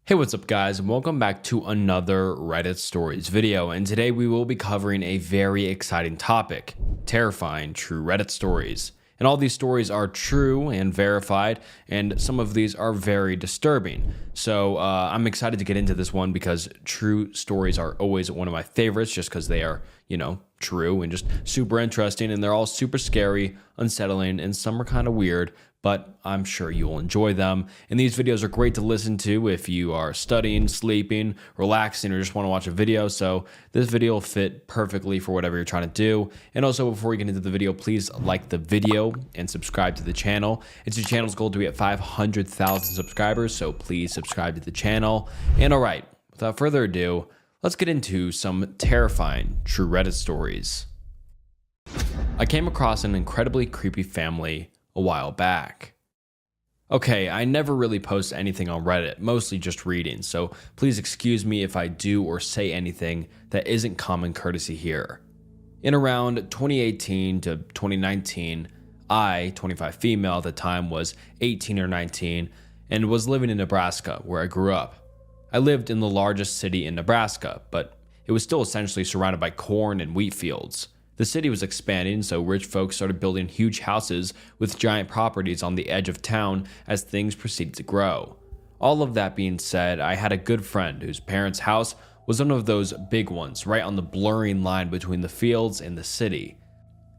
Hey, what's up guys, and welcome back to another Reddit Stories video, and today we will be covering a very exciting topic, terrifying true Reddit stories. And all these stories are true and verified, and some of these are very disturbing. So I'm excited to get into this one because true stories are always one of my favorites just because they are, true and just super interesting, and they're all super scary, unsettling, and some are kind of weird, but I'm sure you'll enjoy them. And these videos are great to listen to if you are studying, sleeping, relaxing, or just want to watch a video. So this video will fit perfectly for whatever you're trying to do. And also, before we get into the video, please like the video and subscribe to the channel. It's the channel's goal to be at 500,000 subscribers, so please subscribe to the channel. And all right, without further ado, let's get into some terrifying true Reddit stories. I came across an incredibly creepy family a while back. Okay, I never really post anything on Reddit, mostly just reading, so please excuse me if I do or say anything that isn't common courtesy here. In around 2018 to 2019, I, 25 female at the time, was 18 or 19 and was living in Nebraska, where I grew up. I lived in the largest city in Nebraska, but it was still essentially surrounded by corn and wheat fields. The city was expanding, so rich folks started building huge houses with giant properties on the edge of town as things proceeded to grow. All of that being said, I had a good friend whose parents' house was one of those big ones, right on the blurring line between the fields and the city.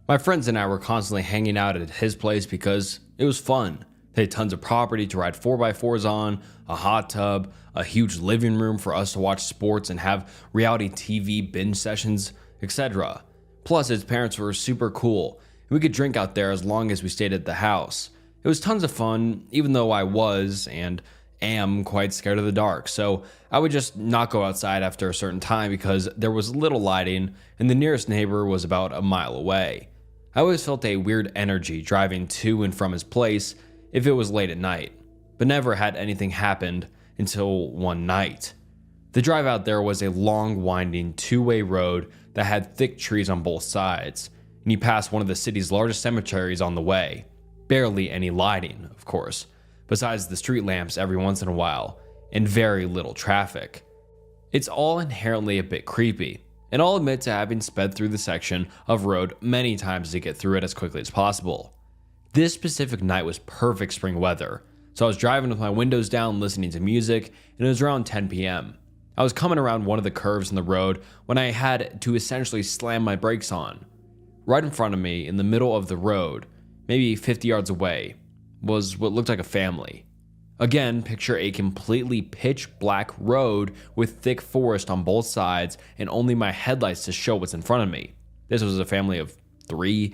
My friends and I were constantly hanging out at his place because it was fun. They had tons of property to ride 4x4s on, a hot tub, a huge living room for us to watch sports and have reality TV binge sessions, etc. Plus, his parents were super cool, and we could drink out there as long as we stayed at the house. It was tons of fun, even though I was and am quite scared of the dark, so I would just not go outside after a certain time because there was little lighting and the nearest neighbor was about a mile away. I always felt a weird energy driving to and from his place if it was late at night, but never had anything happened until one night. The drive out there was a long, winding, two-way road that had thick trees on both sides, and you passed one of the city's largest cemeteries on the way. Barely any lighting, of course, besides the street lamps every once in a while, and very little traffic. It's all inherently a bit creepy, and I'll admit to having sped through the section of road many times to get through it as quickly as possible. This specific night was perfect spring weather, so I was driving with my windows down listening to music, and it was around 10 p.m. I was coming around one of the curves in the road when I had to essentially slam my brakes on. Right in front of me, in the middle of the road, maybe 50 yards away, was what looked like a family. Again, picture a completely pitch black road with thick forest on both sides and only my headlights to show what's in front of me. This was a family of 3,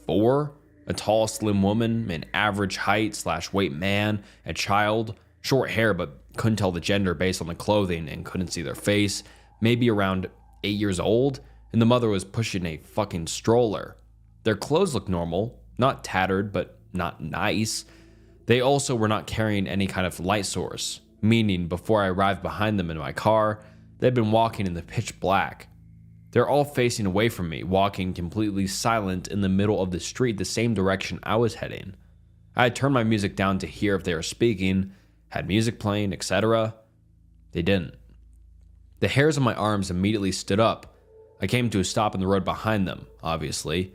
4, a tall, slim woman, an average height / weight man, a child, short hair but couldn't tell the gender based on the clothing and couldn't see their face, maybe around 8 years old, and the mother was pushing a fucking stroller. Their clothes looked normal, not tattered but not nice. They also were not carrying any kind of light source, meaning before I arrived behind them in my car, they'd been walking in the pitch black. They're all facing away from me, walking completely silent in the middle of the street the same direction I was heading. I had turned my music down to hear if they were speaking, had music playing, etc. They didn't. The hairs on my arms immediately stood up. I came to a stop in the road behind them, obviously,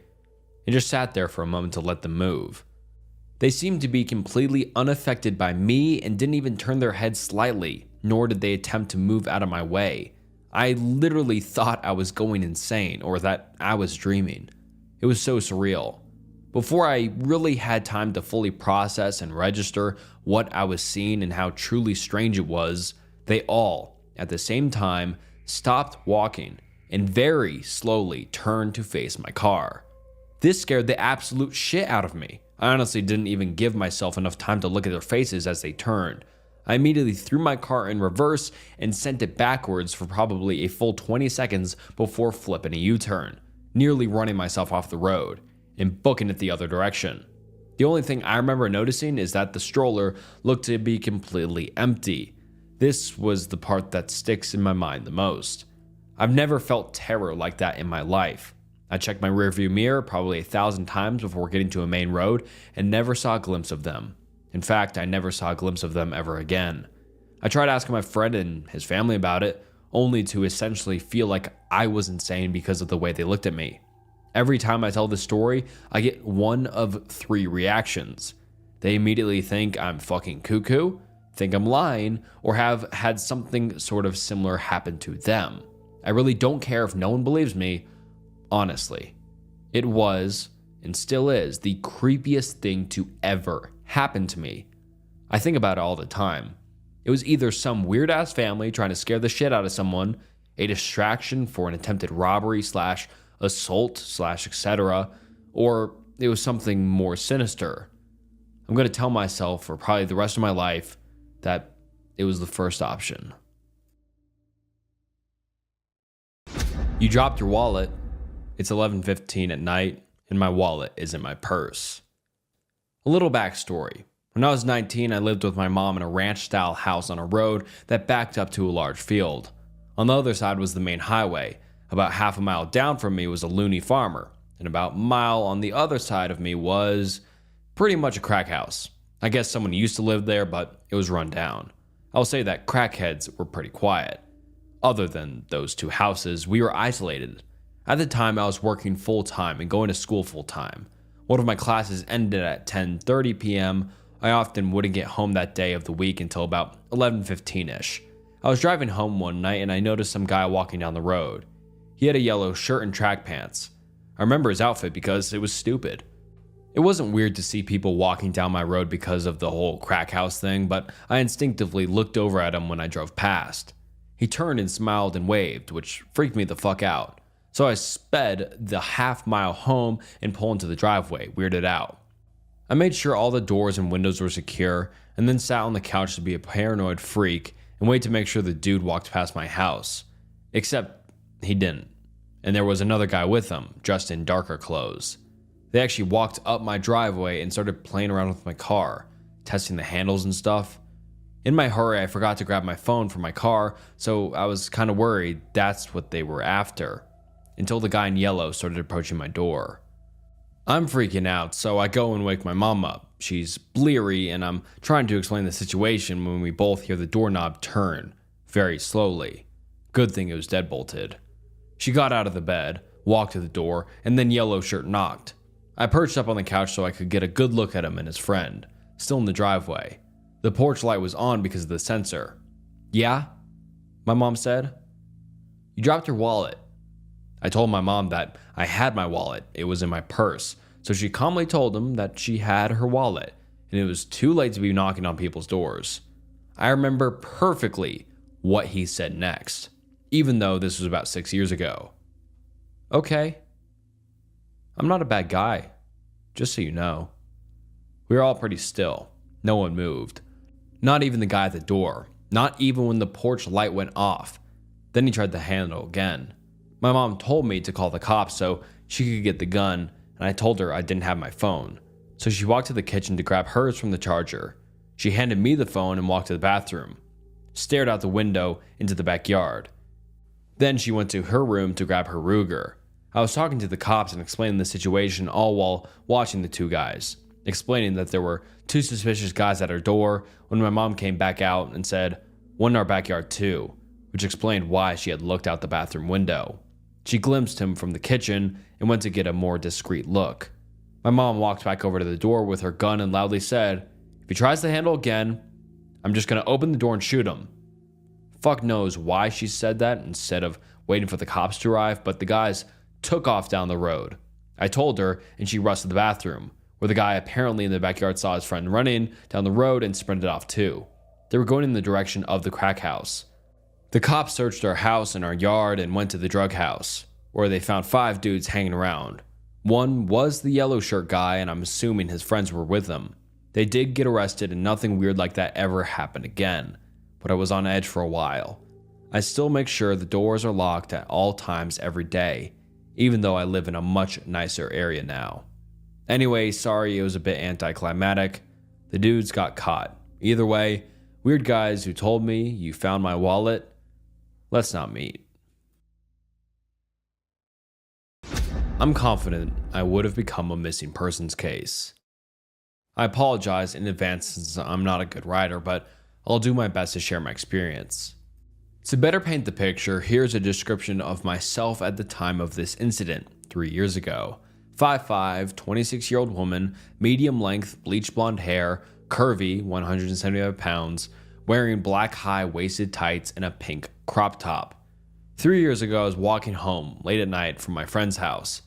and just sat there for a moment to let them move. They seemed to be completely unaffected by me and didn't even turn their heads slightly, nor did they attempt to move out of my way. I literally thought I was going insane or that I was dreaming. It was so surreal. Before I really had time to fully process and register what I was seeing and how truly strange it was, they all, at the same time, stopped walking and very slowly turned to face my car. This scared the absolute shit out of me. I honestly didn't even give myself enough time to look at their faces as they turned. I immediately threw my car in reverse and sent it backwards for probably a full 20 seconds before flipping a U-turn, nearly running myself off the road and booking it the other direction. The only thing I remember noticing is that the stroller looked to be completely empty. This was the part that sticks in my mind the most. I've never felt terror like that in my life. I checked my rearview mirror probably 1,000 times before getting to a main road and never saw a glimpse of them. In fact, I never saw a glimpse of them ever again. I tried asking my friend and his family about it, only to essentially feel like I was insane because of the way they looked at me. Every time I tell this story, I get one of three reactions. They immediately think I'm fucking cuckoo, think I'm lying, or have had something sort of similar happen to them. I really don't care if no one believes me, honestly. It was, and still is, the creepiest thing to ever happen to me. I think about it all the time. It was either some weird-ass family trying to scare the shit out of someone, a distraction for an attempted robbery slash assault slash etc., or it was something more sinister. I'm going to tell myself for probably the rest of my life that it was the first option. You dropped your wallet. It's 11:15 at night, and my wallet is in my purse. A little backstory. When I was 19, I lived with my mom in a ranch-style house on a road that backed up to a large field. On the other side was the main highway. About half a mile down from me was a loony farmer, and about a mile on the other side of me was pretty much a crack house. I guess someone used to live there, but it was run down. I will say that crackheads were pretty quiet. Other than those two houses, we were isolated. At the time, I was working full-time and going to school full-time. One of my classes ended at 10:30 p.m. I often wouldn't get home that day of the week until about 11:15ish. I was driving home one night and I noticed some guy walking down the road. He had a yellow shirt and track pants. I remember his outfit because it was stupid. It wasn't weird to see people walking down my road because of the whole crack house thing, but I instinctively looked over at him when I drove past. He turned and smiled and waved, which freaked me the fuck out. So I sped the half-mile home and pulled into the driveway, weirded out. I made sure all the doors and windows were secure, and then sat on the couch to be a paranoid freak and wait to make sure the dude walked past my house. Except he didn't. And there was another guy with him, dressed in darker clothes. They actually walked up my driveway and started playing around with my car, testing the handles and stuff. In my hurry, I forgot to grab my phone from my car, so I was kind of worried that's what they were after, until the guy in yellow started approaching my door. I'm freaking out, so I go and wake my mom up. She's bleary, and I'm trying to explain the situation when we both hear the doorknob turn, very slowly. Good thing it was deadbolted. She got out of the bed, walked to the door, and then Yellow Shirt knocked. I perched up on the couch so I could get a good look at him and his friend, still in the driveway. The porch light was on because of the sensor. "Yeah?" my mom said. "You dropped your wallet." I told my mom that I had my wallet, it was in my purse, so she calmly told him that she had her wallet, and it was too late to be knocking on people's doors. I remember perfectly what he said next, even though this was about 6 years ago. "Okay. I'm not a bad guy, just so you know." We were all pretty still. No one moved. Not even the guy at the door. Not even when the porch light went off. Then he tried the handle again. My mom told me to call the cops so she could get the gun, and I told her I didn't have my phone. So she walked to the kitchen to grab hers from the charger. She handed me the phone and walked to the bathroom. Stared out the window into the backyard. Then she went to her room to grab her Ruger. I was talking to the cops and explaining the situation all while watching the two guys. Explaining that there were two suspicious guys at her door when my mom came back out and said, "One in our backyard too," which explained why she had looked out the bathroom window. She glimpsed him from the kitchen and went to get a more discreet look. My mom walked back over to the door with her gun and loudly said, "If he tries the handle again, I'm just gonna open the door and shoot him." Fuck knows why she said that instead of waiting for the cops to arrive, but the guys took off down the road. I told her, and she rushed to the bathroom, where the guy apparently in the backyard saw his friend running down the road and sprinted off too. They were going in the direction of the crack house. The cops searched our house and our yard and went to the drug house, where they found 5 dudes hanging around. One was the yellow shirt guy, and I'm assuming his friends were with him. They did get arrested and nothing weird like that ever happened again, but I was on edge for a while. I still make sure the doors are locked at all times every day, even though I live in a much nicer area now. Anyway, sorry it was a bit anticlimactic. The dudes got caught. Either way, weird guys who told me you found my wallet, let's not meet. I'm confident I would have become a missing persons case. I apologize in advance since I'm not a good writer, but I'll do my best to share my experience. To better paint the picture, here's a description of myself at the time of this incident, 3 years ago. 5'5", 26-year-old woman, medium length, bleach blonde hair, curvy, 175 pounds, wearing black high-waisted tights and a pink crop top. 3 years ago, I was walking home late at night from my friend's house.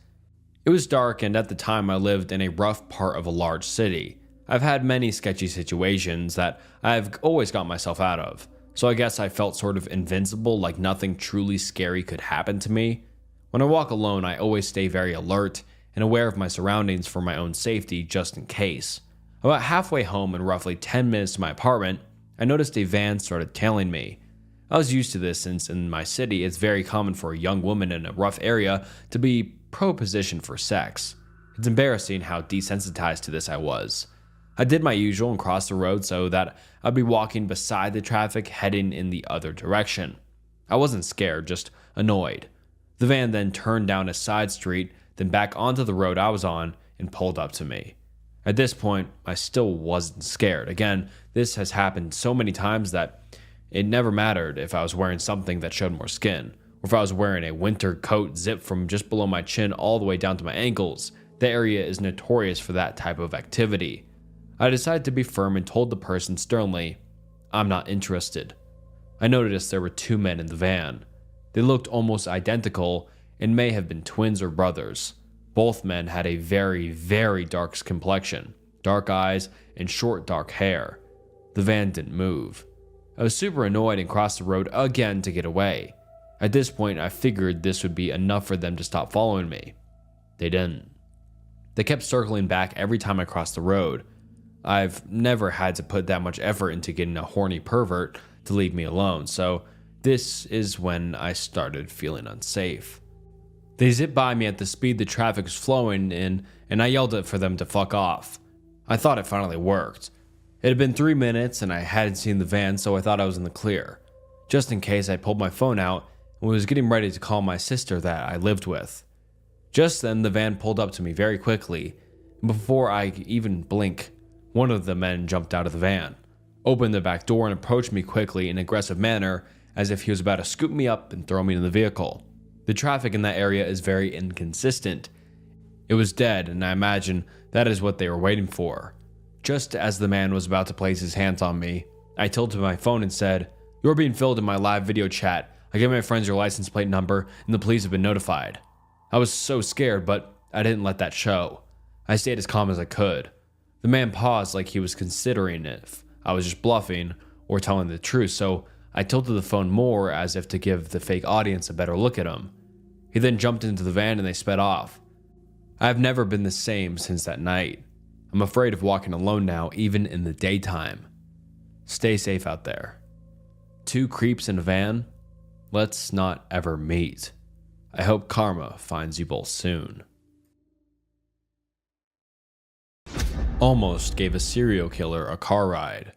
It was dark, and at the time I lived in a rough part of a large city. I've had many sketchy situations that I've always got myself out of, so I guess I felt sort of invincible, like nothing truly scary could happen to me. When I walk alone, I always stay very alert and aware of my surroundings for my own safety just in case. About halfway home and roughly 10 minutes to my apartment, I noticed a van started tailing me. I was used to this since in my city it's very common for a young woman in a rough area to be propositioned for sex. It's embarrassing how desensitized to this I was. I did my usual and crossed the road so that I'd be walking beside the traffic heading in the other direction. I wasn't scared, just annoyed. The van then turned down a side street, then back onto the road I was on and pulled up to me. At this point, I still wasn't scared. Again, this has happened so many times that it never mattered if I was wearing something that showed more skin, or if I was wearing a winter coat zipped from just below my chin all the way down to my ankles. The area is notorious for that type of activity. I decided to be firm and told the person sternly, "I'm not interested." I noticed there were 2 men in the van. They looked almost identical and may have been twins or brothers. Both men had a very, very dark complexion, dark eyes, and short dark hair. The van didn't move. I was super annoyed and crossed the road again to get away. At this point, I figured this would be enough for them to stop following me. They didn't. They kept circling back every time I crossed the road. I've never had to put that much effort into getting a horny pervert to leave me alone, so this is when I started feeling unsafe. They zipped by me at the speed the traffic was flowing in, and I yelled for them to fuck off. I thought it finally worked. It had been 3 minutes and I hadn't seen the van, so I thought I was in the clear. Just in case, I pulled my phone out and was getting ready to call my sister that I lived with. Just then, the van pulled up to me very quickly, and before I could even blink, one of the men jumped out of the van, opened the back door, and approached me quickly in an aggressive manner as if he was about to scoop me up and throw me in the vehicle. The traffic in that area is very inconsistent. It was dead, and I imagine that is what they were waiting for. Just as the man was about to place his hands on me, I tilted my phone and said, "You're being filmed in my live video chat. I gave my friends your license plate number, and the police have been notified." I was so scared, but I didn't let that show. I stayed as calm as I could. The man paused like he was considering if I was just bluffing or telling the truth, so I tilted the phone more as if to give the fake audience a better look at him. He then jumped into the van and they sped off. I have never been the same since that night. I'm afraid of walking alone now, even in the daytime. Stay safe out there. 2 creeps in a van? Let's not ever meet. I hope karma finds you both soon. Almost gave a serial killer a car ride.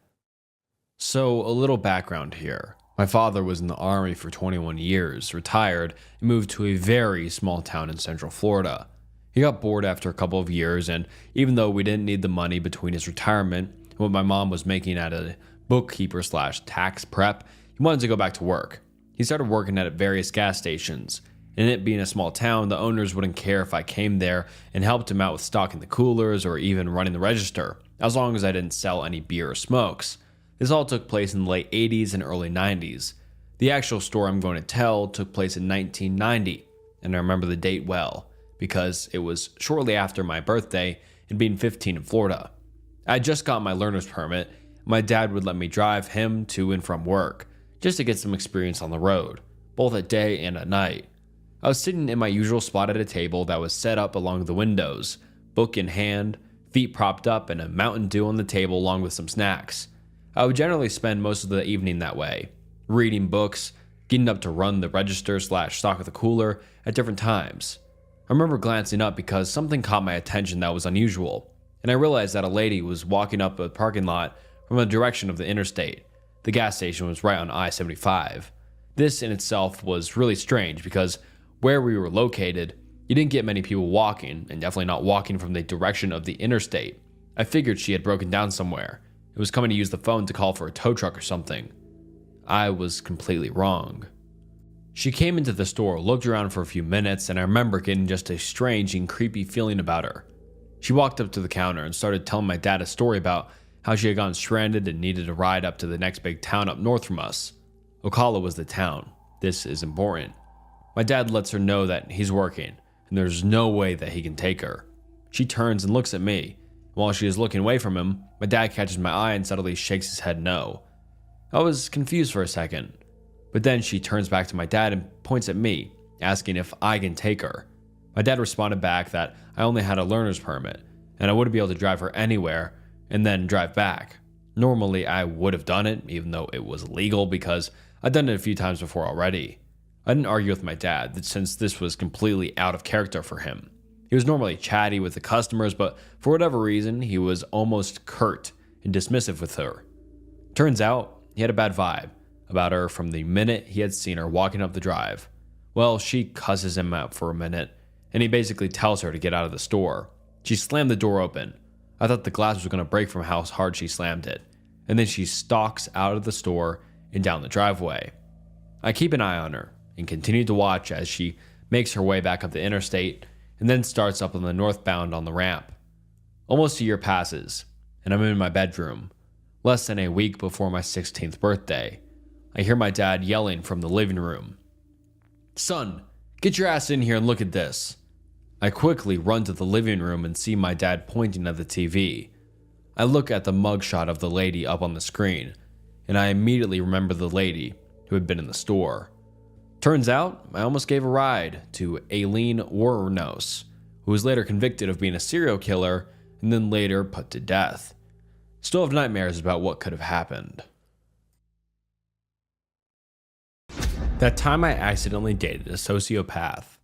So, a little background here. My father was in the Army for 21 years, retired, and moved to a very small town in Central Florida. He got bored after a couple of years, and even though we didn't need the money between his retirement and what my mom was making at a bookkeeper/tax prep, he wanted to go back to work. He started working at various gas stations. And it being a small town, the owners wouldn't care if I came there and helped him out with stocking the coolers or even running the register, as long as I didn't sell any beer or smokes. This all took place in the late 80s and early 90s. The actual story I'm going to tell took place in 1990, and I remember the date well, because it was shortly after my birthday and being 15 in Florida. I had just got my learner's permit. My dad would let me drive him to and from work, just to get some experience on the road, both at day and at night. I was sitting in my usual spot at a table that was set up along the windows, book in hand, feet propped up, and a Mountain Dew on the table along with some snacks. I would generally spend most of the evening that way, reading books, getting up to run the register/stock of the cooler at different times. I remember glancing up because something caught my attention that was unusual, and I realized that a lady was walking up a parking lot from the direction of the interstate. The gas station was right on I-75. This in itself was really strange because where we were located, you didn't get many people walking, and definitely not walking from the direction of the interstate. I figured she had broken down somewhere. and was coming to use the phone to call for a tow truck or something. I was completely wrong. She came into the store, looked around for a few minutes, and I remember getting just a strange and creepy feeling about her. She walked up to the counter and started telling my dad a story about how she had gotten stranded and needed a ride up to the next big town up north from us. Ocala was the town. This is important. My dad lets her know that he's working, and there's no way that he can take her. She turns and looks at me. While she is looking away from him, my dad catches my eye and suddenly shakes his head no. I was confused for a second, but then she turns back to my dad and points at me, asking if I can take her. My dad responded back that I only had a learner's permit, and I wouldn't be able to drive her anywhere and then drive back. Normally, I would have done it, even though it was illegal, because I'd done it a few times before already. I didn't argue with my dad, since this was completely out of character for him. He was normally chatty with the customers, but for whatever reason, he was almost curt and dismissive with her. Turns out, he had a bad vibe about her from the minute he had seen her walking up the drive. Well, she cusses him out for a minute, and he basically tells her to get out of the store. She slammed the door open. I thought the glass was going to break from how hard she slammed it, and then she stalks out of the store and down the driveway. I keep an eye on her and continue to watch as she makes her way back up the interstate and then starts up on the northbound on the ramp. Almost a year passes, and I'm in my bedroom, less than a week before my 16th birthday. I hear my dad yelling from the living room, "Son, get your ass in here and look at this." I quickly run to the living room and see my dad pointing at the TV. I look at the mugshot of the lady up on the screen, and I immediately remember the lady who had been in the store. Turns out, I almost gave a ride to Aileen Wuornos, who was later convicted of being a serial killer and then later put to death. Still have nightmares about what could have happened. That time I accidentally dated a sociopath.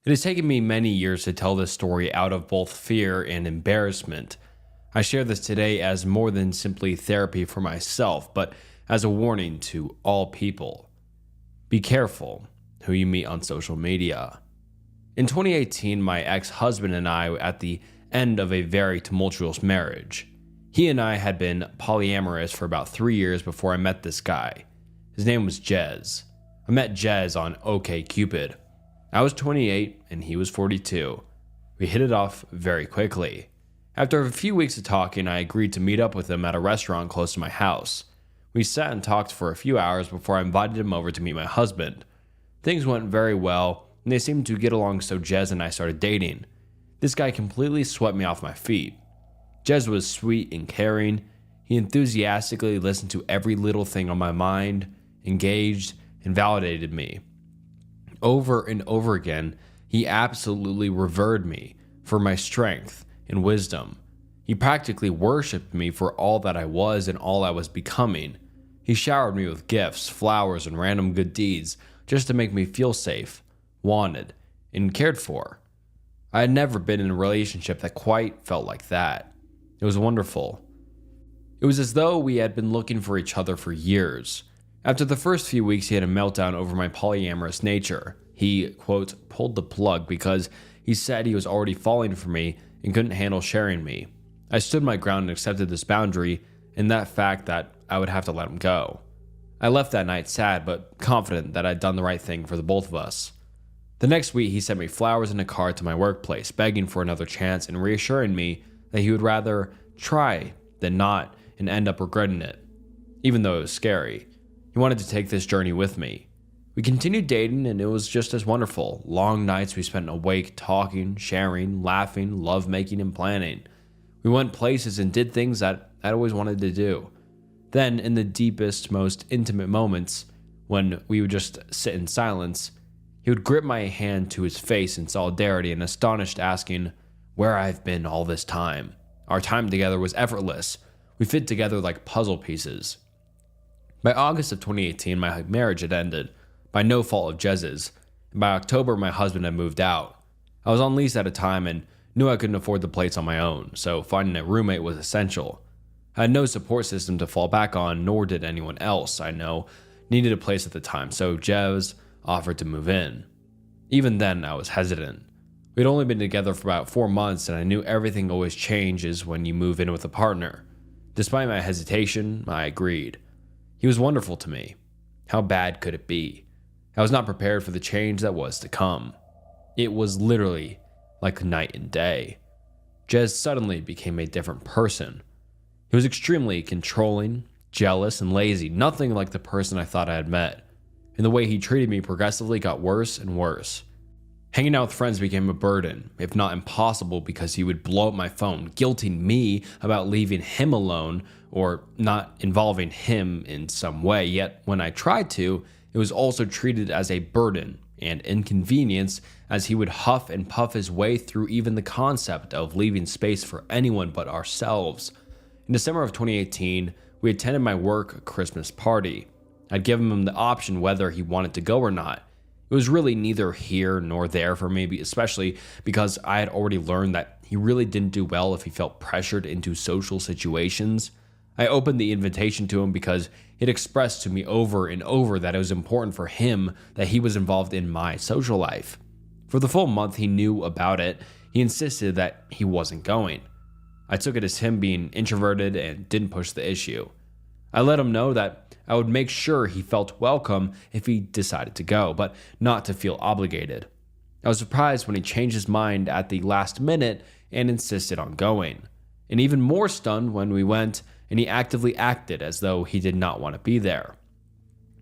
It has taken me many years to tell this story out of both fear and embarrassment. I share this today as more than simply therapy for myself, but as a warning to all people. Be careful who you meet on social media. In 2018, my ex-husband and I were at the end of a very tumultuous marriage. He and I had been polyamorous for about 3 years before I met this guy. His name was Jez. I met Jez on OkCupid. I was 28 and he was 42. We hit it off very quickly. After a few weeks of talking, I agreed to meet up with him at a restaurant close to my house. We sat and talked for a few hours before I invited him over to meet my husband. Things went very well, and they seemed to get along, so Jez and I started dating. This guy completely swept me off my feet. Jez was sweet and caring. He enthusiastically listened to every little thing on my mind, engaged, and validated me. Over and over again, he absolutely revered me for my strength and wisdom. He practically worshipped me for all that I was and all I was becoming. He showered me with gifts, flowers, and random good deeds just to make me feel safe, wanted, and cared for. I had never been in a relationship that quite felt like that. It was wonderful. It was as though we had been looking for each other for years. After the first few weeks, he had a meltdown over my polyamorous nature. He, quote, pulled the plug because he said he was already falling for me and couldn't handle sharing me. I stood my ground and accepted this boundary and that fact that I would have to let him go. I left that night sad but confident that I'd done the right thing for the both of us. The next week, he sent me flowers and a card to my workplace, begging for another chance and reassuring me that he would rather try than not and end up regretting it, even though it was scary. He wanted to take this journey with me. We continued dating and it was just as wonderful. Long nights we spent awake talking, sharing, laughing, lovemaking, and planning. We went places and did things that I'd always wanted to do. Then, in the deepest, most intimate moments, when we would just sit in silence, he would grip my hand to his face in solidarity and astonished, asking where I've been all this time. Our time together was effortless. We fit together like puzzle pieces. By August of 2018, my marriage had ended, by no fault of Jez's, and by October, my husband had moved out. I was on lease at a time and knew I couldn't afford the place on my own, so finding a roommate was essential. I had no support system to fall back on, nor did anyone else I know needed a place at the time, so Jez offered to move in. Even then, I was hesitant. We'd only been together for about 4 months, and I knew everything always changes when you move in with a partner. Despite my hesitation, I agreed. He was wonderful to me. How bad could it be? I was not prepared for the change that was to come. It was literally like night and day. Jez suddenly became a different person. He was extremely controlling, jealous, and lazy, nothing like the person I thought I had met. And the way he treated me progressively got worse and worse. Hanging out with friends became a burden, if not impossible, because he would blow up my phone, guilting me about leaving him alone or not involving him in some way. Yet when I tried to, it was also treated as a burden and inconvenience, as he would huff and puff his way through even the concept of leaving space for anyone but ourselves. In December of 2018, we attended my work Christmas party. I'd given him the option whether he wanted to go or not. It was really neither here nor there for me, especially because I had already learned that he really didn't do well if he felt pressured into social situations. I opened the invitation to him because it expressed to me over and over that it was important for him that he was involved in my social life. For the full month he knew about it, he insisted that he wasn't going. I took it as him being introverted and didn't push the issue. I let him know that I would make sure he felt welcome if he decided to go, but not to feel obligated. I was surprised when he changed his mind at the last minute and insisted on going, and even more stunned when we went and he actively acted as though he did not want to be there.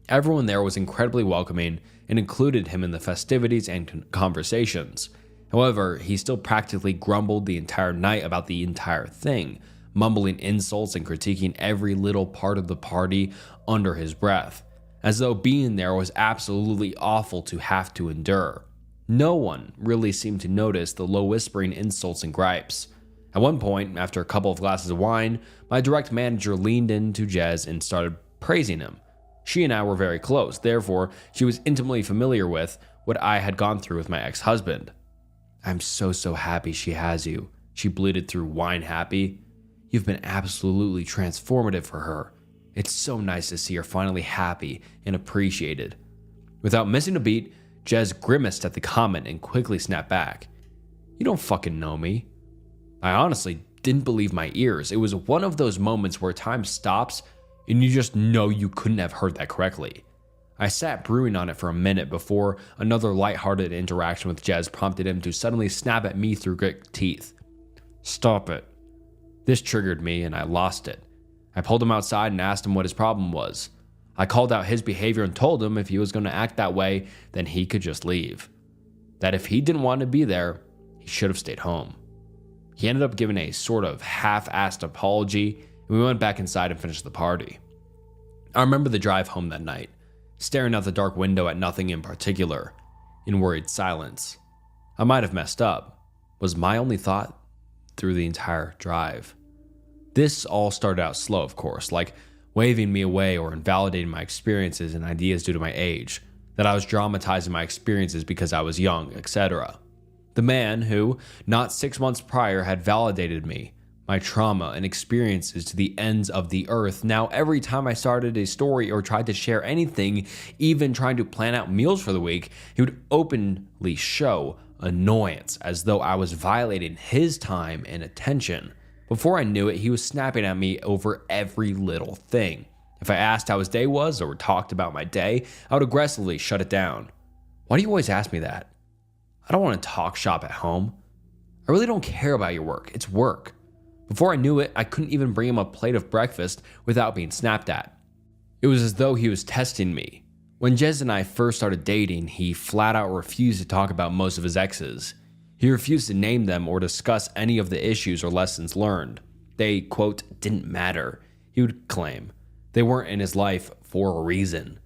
Everyone there was incredibly welcoming and included him in the festivities and conversations. However, he still practically grumbled the entire night about the entire thing, mumbling insults and critiquing every little part of the party under his breath, as though being there was absolutely awful to have to endure. No one really seemed to notice the low whispering insults and gripes. At one point, after a couple of glasses of wine, my direct manager leaned into Jez and started praising him. She and I were very close, therefore she was intimately familiar with what I had gone through with my ex-husband. "I'm so happy she has you," she bleated through wine happy. "You've been absolutely transformative for her. It's so nice to see her finally happy and appreciated." Without missing a beat, Jez grimaced at the comment and quickly snapped back. "You don't fucking know me." I honestly didn't believe my ears. It was one of those moments where time stops and you just know you couldn't have heard that correctly. I sat brewing on it for a minute before another lighthearted interaction with Jez prompted him to suddenly snap at me through grit teeth. "Stop it." This triggered me and I lost it. I pulled him outside and asked him what his problem was. I called out his behavior and told him if he was going to act that way, then he could just leave. That if he didn't want to be there, he should have stayed home. He ended up giving a sort of half-assed apology, and we went back inside and finished the party. I remember the drive home that night, staring out the dark window at nothing in particular, in worried silence. I might have messed up, was my only thought through the entire drive. This all started out slow, of course, like waving me away or invalidating my experiences and ideas due to my age, that I was dramatizing my experiences because I was young, etc. The man who, not 6 months prior, had validated me, my trauma and experiences to the ends of the earth. Now, every time I started a story or tried to share anything, even trying to plan out meals for the week, he would openly show annoyance as though I was violating his time and attention. Before I knew it, he was snapping at me over every little thing. If I asked how his day was or talked about my day, I would aggressively shut it down. "Why do you always ask me that?" "I don't want to talk shop at home." "I really don't care about your work. It's work." Before I knew it, I couldn't even bring him a plate of breakfast without being snapped at. It was as though he was testing me. When Jez and I first started dating, he flat out refused to talk about most of his exes. He refused to name them or discuss any of the issues or lessons learned. They, quote, didn't matter, he would claim. They weren't in his life for a reason.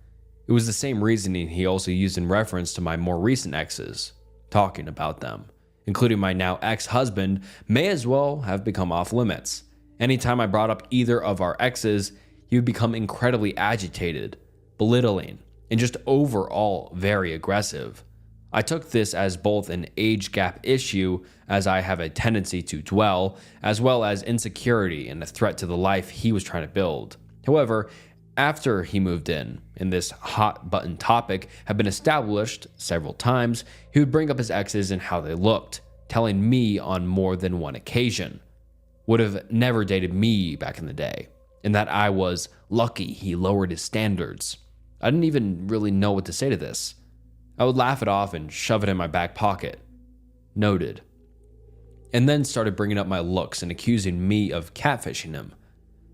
It was the same reasoning he also used in reference to my more recent exes, talking about them, including my now ex-husband, may as well have become off limits. Anytime I brought up either of our exes, he would become incredibly agitated, belittling, and just overall very aggressive. I took this as both an age gap issue, as I have a tendency to dwell, as well as insecurity and a threat to the life he was trying to build. However, after he moved in, and this hot button topic had been established several times, he would bring up his exes and how they looked, telling me on more than one occasion. would have never dated me back in the day, and that I was lucky he lowered his standards. I didn't even really know what to say to this. I would laugh it off and shove it in my back pocket. Noted. And then started bringing up my looks and accusing me of catfishing him.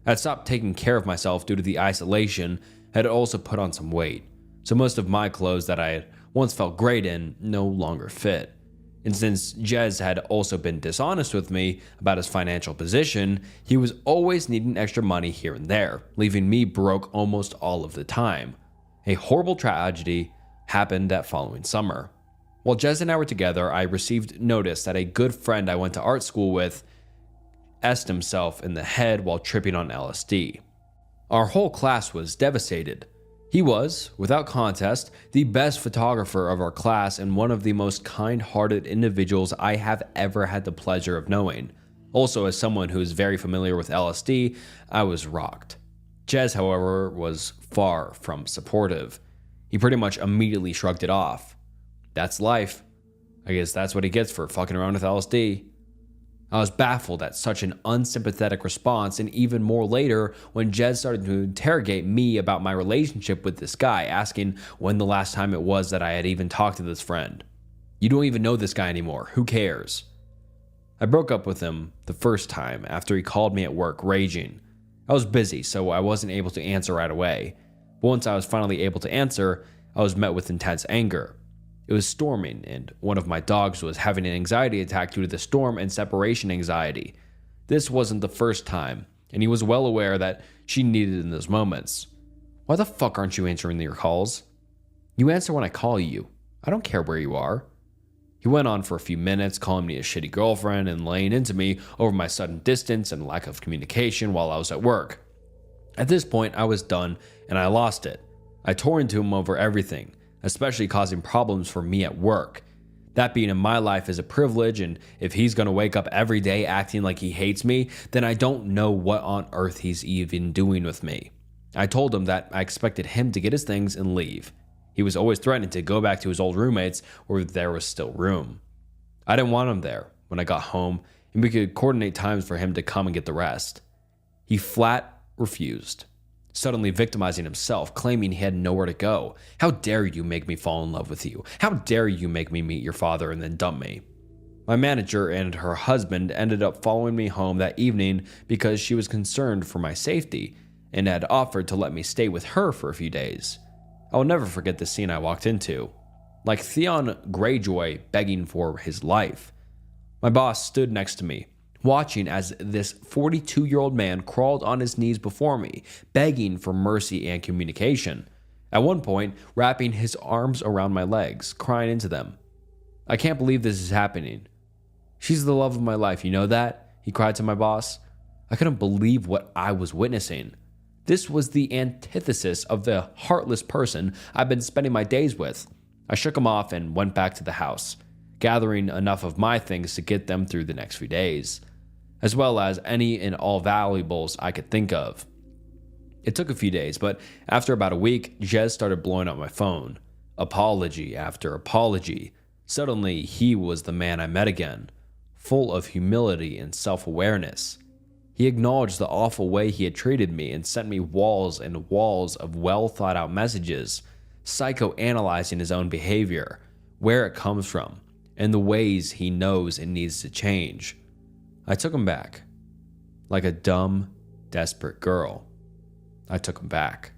I'd stopped taking care of myself due to the isolation, had also put on some weight, so most of my clothes that I had once felt great in no longer fit. And since Jez had also been dishonest with me about his financial position, he was always needing extra money here and there, leaving me broke almost all of the time. A horrible tragedy happened that following summer. While Jez and I were together, I received notice that a good friend I went to art school with essed himself in the head while tripping on LSD. Our whole class was devastated. He was, without contest, the best photographer of our class and one of the most kind-hearted individuals I have ever had the pleasure of knowing. Also, as someone who is very familiar with LSD, I was rocked. Jez, however, was far from supportive. He pretty much immediately shrugged it off. That's life. I guess that's what he gets for fucking around with LSD. I was baffled at such an unsympathetic response, and even more later when Jez started to interrogate me about my relationship with this guy, asking when the last time it was that I had even talked to this friend. You don't even know this guy anymore. Who cares? I broke up with him the first time after he called me at work raging. I was busy, so I wasn't able to answer right away. But once I was finally able to answer, I was met with intense anger. It was storming, and one of my dogs was having an anxiety attack due to the storm and separation anxiety. This wasn't the first time, and he was well aware that she needed it in those moments. Why the fuck aren't you answering your calls? You answer when I call you. I don't care where you are. He went on for a few minutes, calling me a shitty girlfriend and laying into me over my sudden distance and lack of communication while I was at work. At this point, I was done, and I lost it. I tore into him over everything, especially causing problems for me at work. That being in my life is a privilege, and if he's gonna wake up every day acting like he hates me, then I don't know what on earth he's even doing with me. I told him that I expected him to get his things and leave. He was always threatening to go back to his old roommates where there was still room. I didn't want him there when I got home, and we could coordinate times for him to come and get the rest. He flat refused, suddenly victimizing himself, claiming he had nowhere to go. How dare you make me fall in love with you? How dare you make me meet your father and then dump me? My manager and her husband ended up following me home that evening because she was concerned for my safety and had offered to let me stay with her for a few days. I will never forget the scene I walked into. Like Theon Greyjoy begging for his life. My boss stood next to me, watching as this 42-year-old man crawled on his knees before me, begging for mercy and communication. At one point, wrapping his arms around my legs, crying into them. I can't believe this is happening. She's the love of my life, you know that? He cried to my boss. I couldn't believe what I was witnessing. This was the antithesis of the heartless person I've been spending my days with. I shook him off and went back to the house, gathering enough of my things to get them through the next few days, as well as any and all valuables I could think of. It took a few days, but after about a week, Jez started blowing up my phone. Apology after apology. Suddenly, he was the man I met again, full of humility and self-awareness. He acknowledged the awful way he had treated me and sent me walls and walls of well-thought-out messages, psychoanalyzing his own behavior, where it comes from, and the ways he knows it needs to change. I took him back. Like a dumb, desperate girl. I took him back.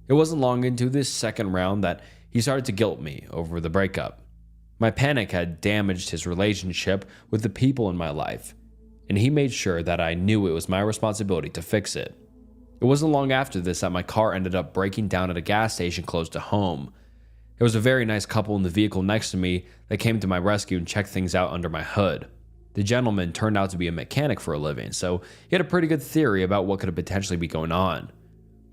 It wasn't long into this second round that he started to guilt me over the breakup. My panic had damaged his relationship with the people in my life, and he made sure that I knew it was my responsibility to fix it. It wasn't long after this that my car ended up breaking down at a gas station close to home. There was a very nice couple in the vehicle next to me that came to my rescue and checked things out under my hood. The gentleman turned out to be a mechanic for a living, so he had a pretty good theory about what could potentially be going on.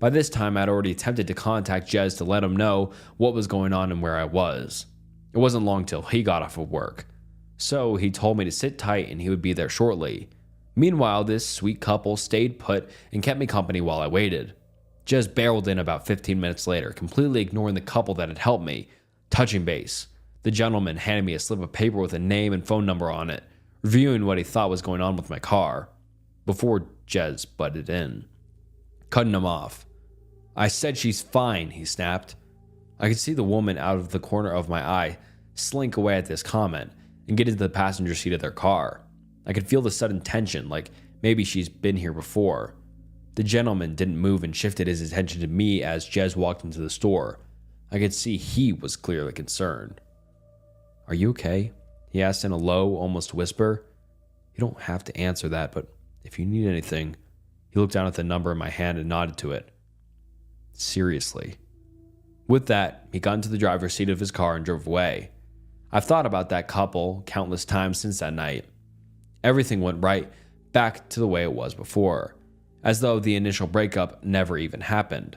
By this time, I'd already attempted to contact Jez to let him know what was going on and where I was. It wasn't long till he got off of work, so he told me to sit tight and he would be there shortly. Meanwhile, this sweet couple stayed put and kept me company while I waited. Jez barreled in about 15 minutes later, completely ignoring the couple that had helped me. Touching base, the gentleman handed me a slip of paper with a name and phone number on it, reviewing what he thought was going on with my car. before Jez butted in, cutting him off. "I said she's fine," he snapped. I could see the woman out of the corner of my eye slink away at this comment and get into the passenger seat of their car. I could feel the sudden tension, like maybe she's been here before. The gentleman didn't move and shifted his attention to me as Jez walked into the store. I could see he was clearly concerned. "Are you okay?" he asked in a low, almost whisper. "You don't have to answer that, but if you need anything..." He looked down at the number in my hand and nodded to it. "Seriously." With that, he got into the driver's seat of his car and drove away. I've thought about that couple countless times since that night. Everything went right back to the way it was before, as though the initial breakup never even happened.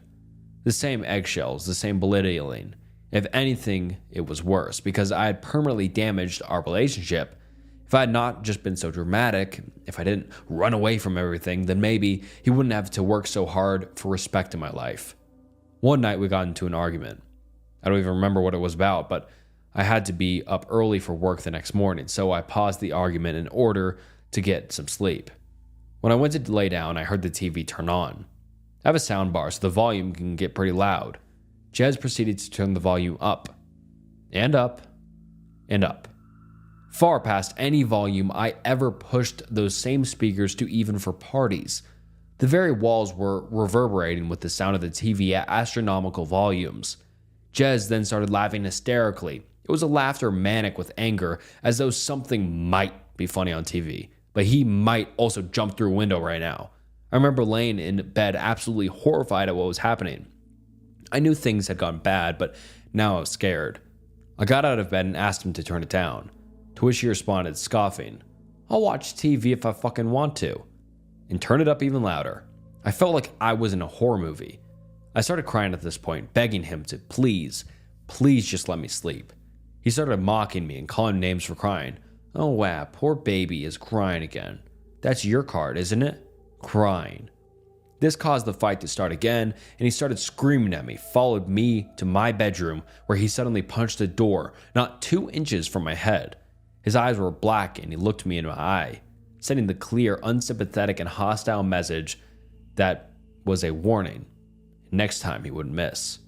The same eggshells, the same belittling. If anything, it was worse, because I had permanently damaged our relationship. If I had not just been so dramatic, if I didn't run away from everything, then maybe he wouldn't have to work so hard for respect in my life. One night we got into an argument. I don't even remember what it was about, but I had to be up early for work the next morning, so I paused the argument in order to get some sleep. When I went to lay down, I heard the TV turn on. I have a sound bar, so the volume can get pretty loud. Jez proceeded to turn the volume up, and up, and up. Far past any volume I ever pushed those same speakers to, even for parties. The very walls were reverberating with the sound of the TV at astronomical volumes. Jez then started laughing hysterically. It was a laughter manic with anger, as though something might be funny on TV, but he might also jump through a window right now. I remember laying in bed absolutely horrified at what was happening. I knew things had gone bad, but now I was scared. I got out of bed and asked him to turn it down, to which he responded, scoffing, "I'll watch TV if I fucking want to," and turn it up even louder. I felt like I was in a horror movie. I started crying at this point, begging him to please just let me sleep. He started mocking me and calling names for crying. "Oh wow, poor baby is crying again. That's your card, isn't it? Crying." This caused the fight to start again, and he started screaming at me, followed me to my bedroom, where he suddenly punched the door, not 2 inches from my head. His eyes were black, and he looked me in my eye, sending the clear, unsympathetic, and hostile message that was a warning. Next time he wouldn't miss.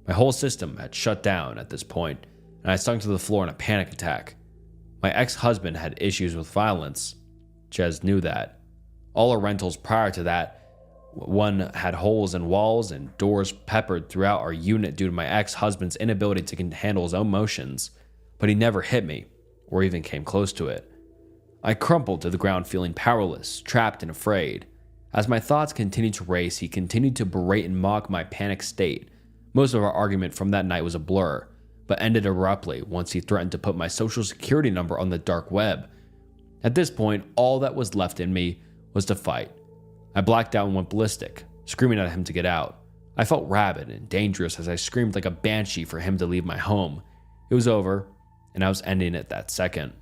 My whole system had shut down at this point, and I sunk to the floor in a panic attack. My ex-husband had issues with violence. Jez knew that. All our rentals prior to that, one had holes in walls and doors peppered throughout our unit due to my ex-husband's inability to handle his own emotions, but he never hit me, or even came close to it. I crumpled to the ground feeling powerless, trapped and afraid. As my thoughts continued to race, he continued to berate and mock my panic state. Most of our argument from that night was a blur, but ended abruptly once he threatened to put my social security number on the dark web. At this point, all that was left in me was to fight. I blacked out and went ballistic, screaming at him to get out. I felt rabid and dangerous as I screamed like a banshee for him to leave my home. It was over, and I was ending it that second.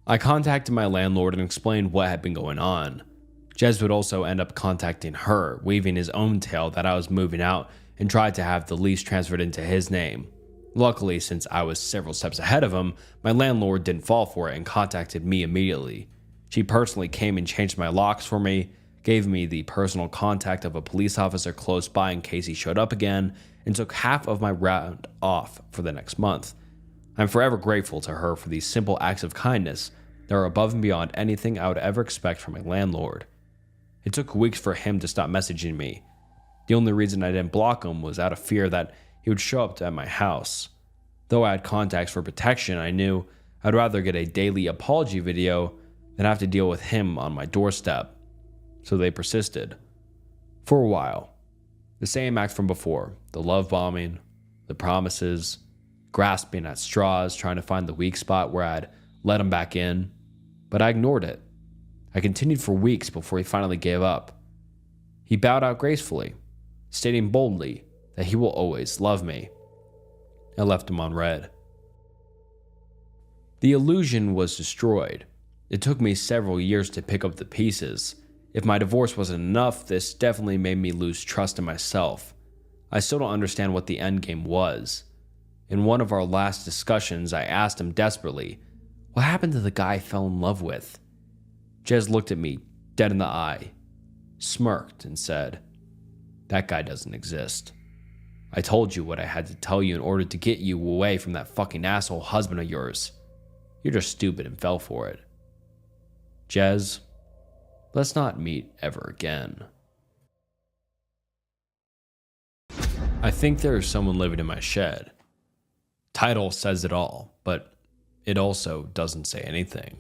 I contacted my landlord and explained what had been going on. Jez would also end up contacting her, weaving his own tale that I was moving out and tried to have the lease transferred into his name. Luckily, since I was several steps ahead of him, my landlord didn't fall for it and contacted me immediately. She personally came and changed my locks for me, gave me the personal contact of a police officer close by in case he showed up again, and took half of my rent off for the next month. I'm forever grateful to her for these simple acts of kindness that are above and beyond anything I would ever expect from my landlord. It took weeks for him to stop messaging me. The only reason I didn't block him was out of fear that he would show up at my house. Though I had contacts for protection, I knew I'd rather get a daily apology video than have to deal with him on my doorstep. So they persisted. For a while. The same act from before. The love bombing, the promises, grasping at straws, trying to find the weak spot where I'd let him back in. But I ignored it. I continued for weeks before he finally gave up. He bowed out gracefully, stating boldly that he will always love me. I left him on red. The illusion was destroyed. It took me several years to pick up the pieces. If my divorce wasn't enough, this definitely made me lose trust in myself. I still don't understand what the endgame was. In one of our last discussions, I asked him desperately, what happened to the guy I fell in love with? Jez looked at me, dead serious, dead in the eye, smirked, and said, "That guy doesn't exist. I told you what I had to tell you in order to get you away from that fucking asshole husband of yours. You're just stupid and fell for it. Jez, let's not meet ever again." I think there is someone living in my shed. Title says it all, but it also doesn't say anything.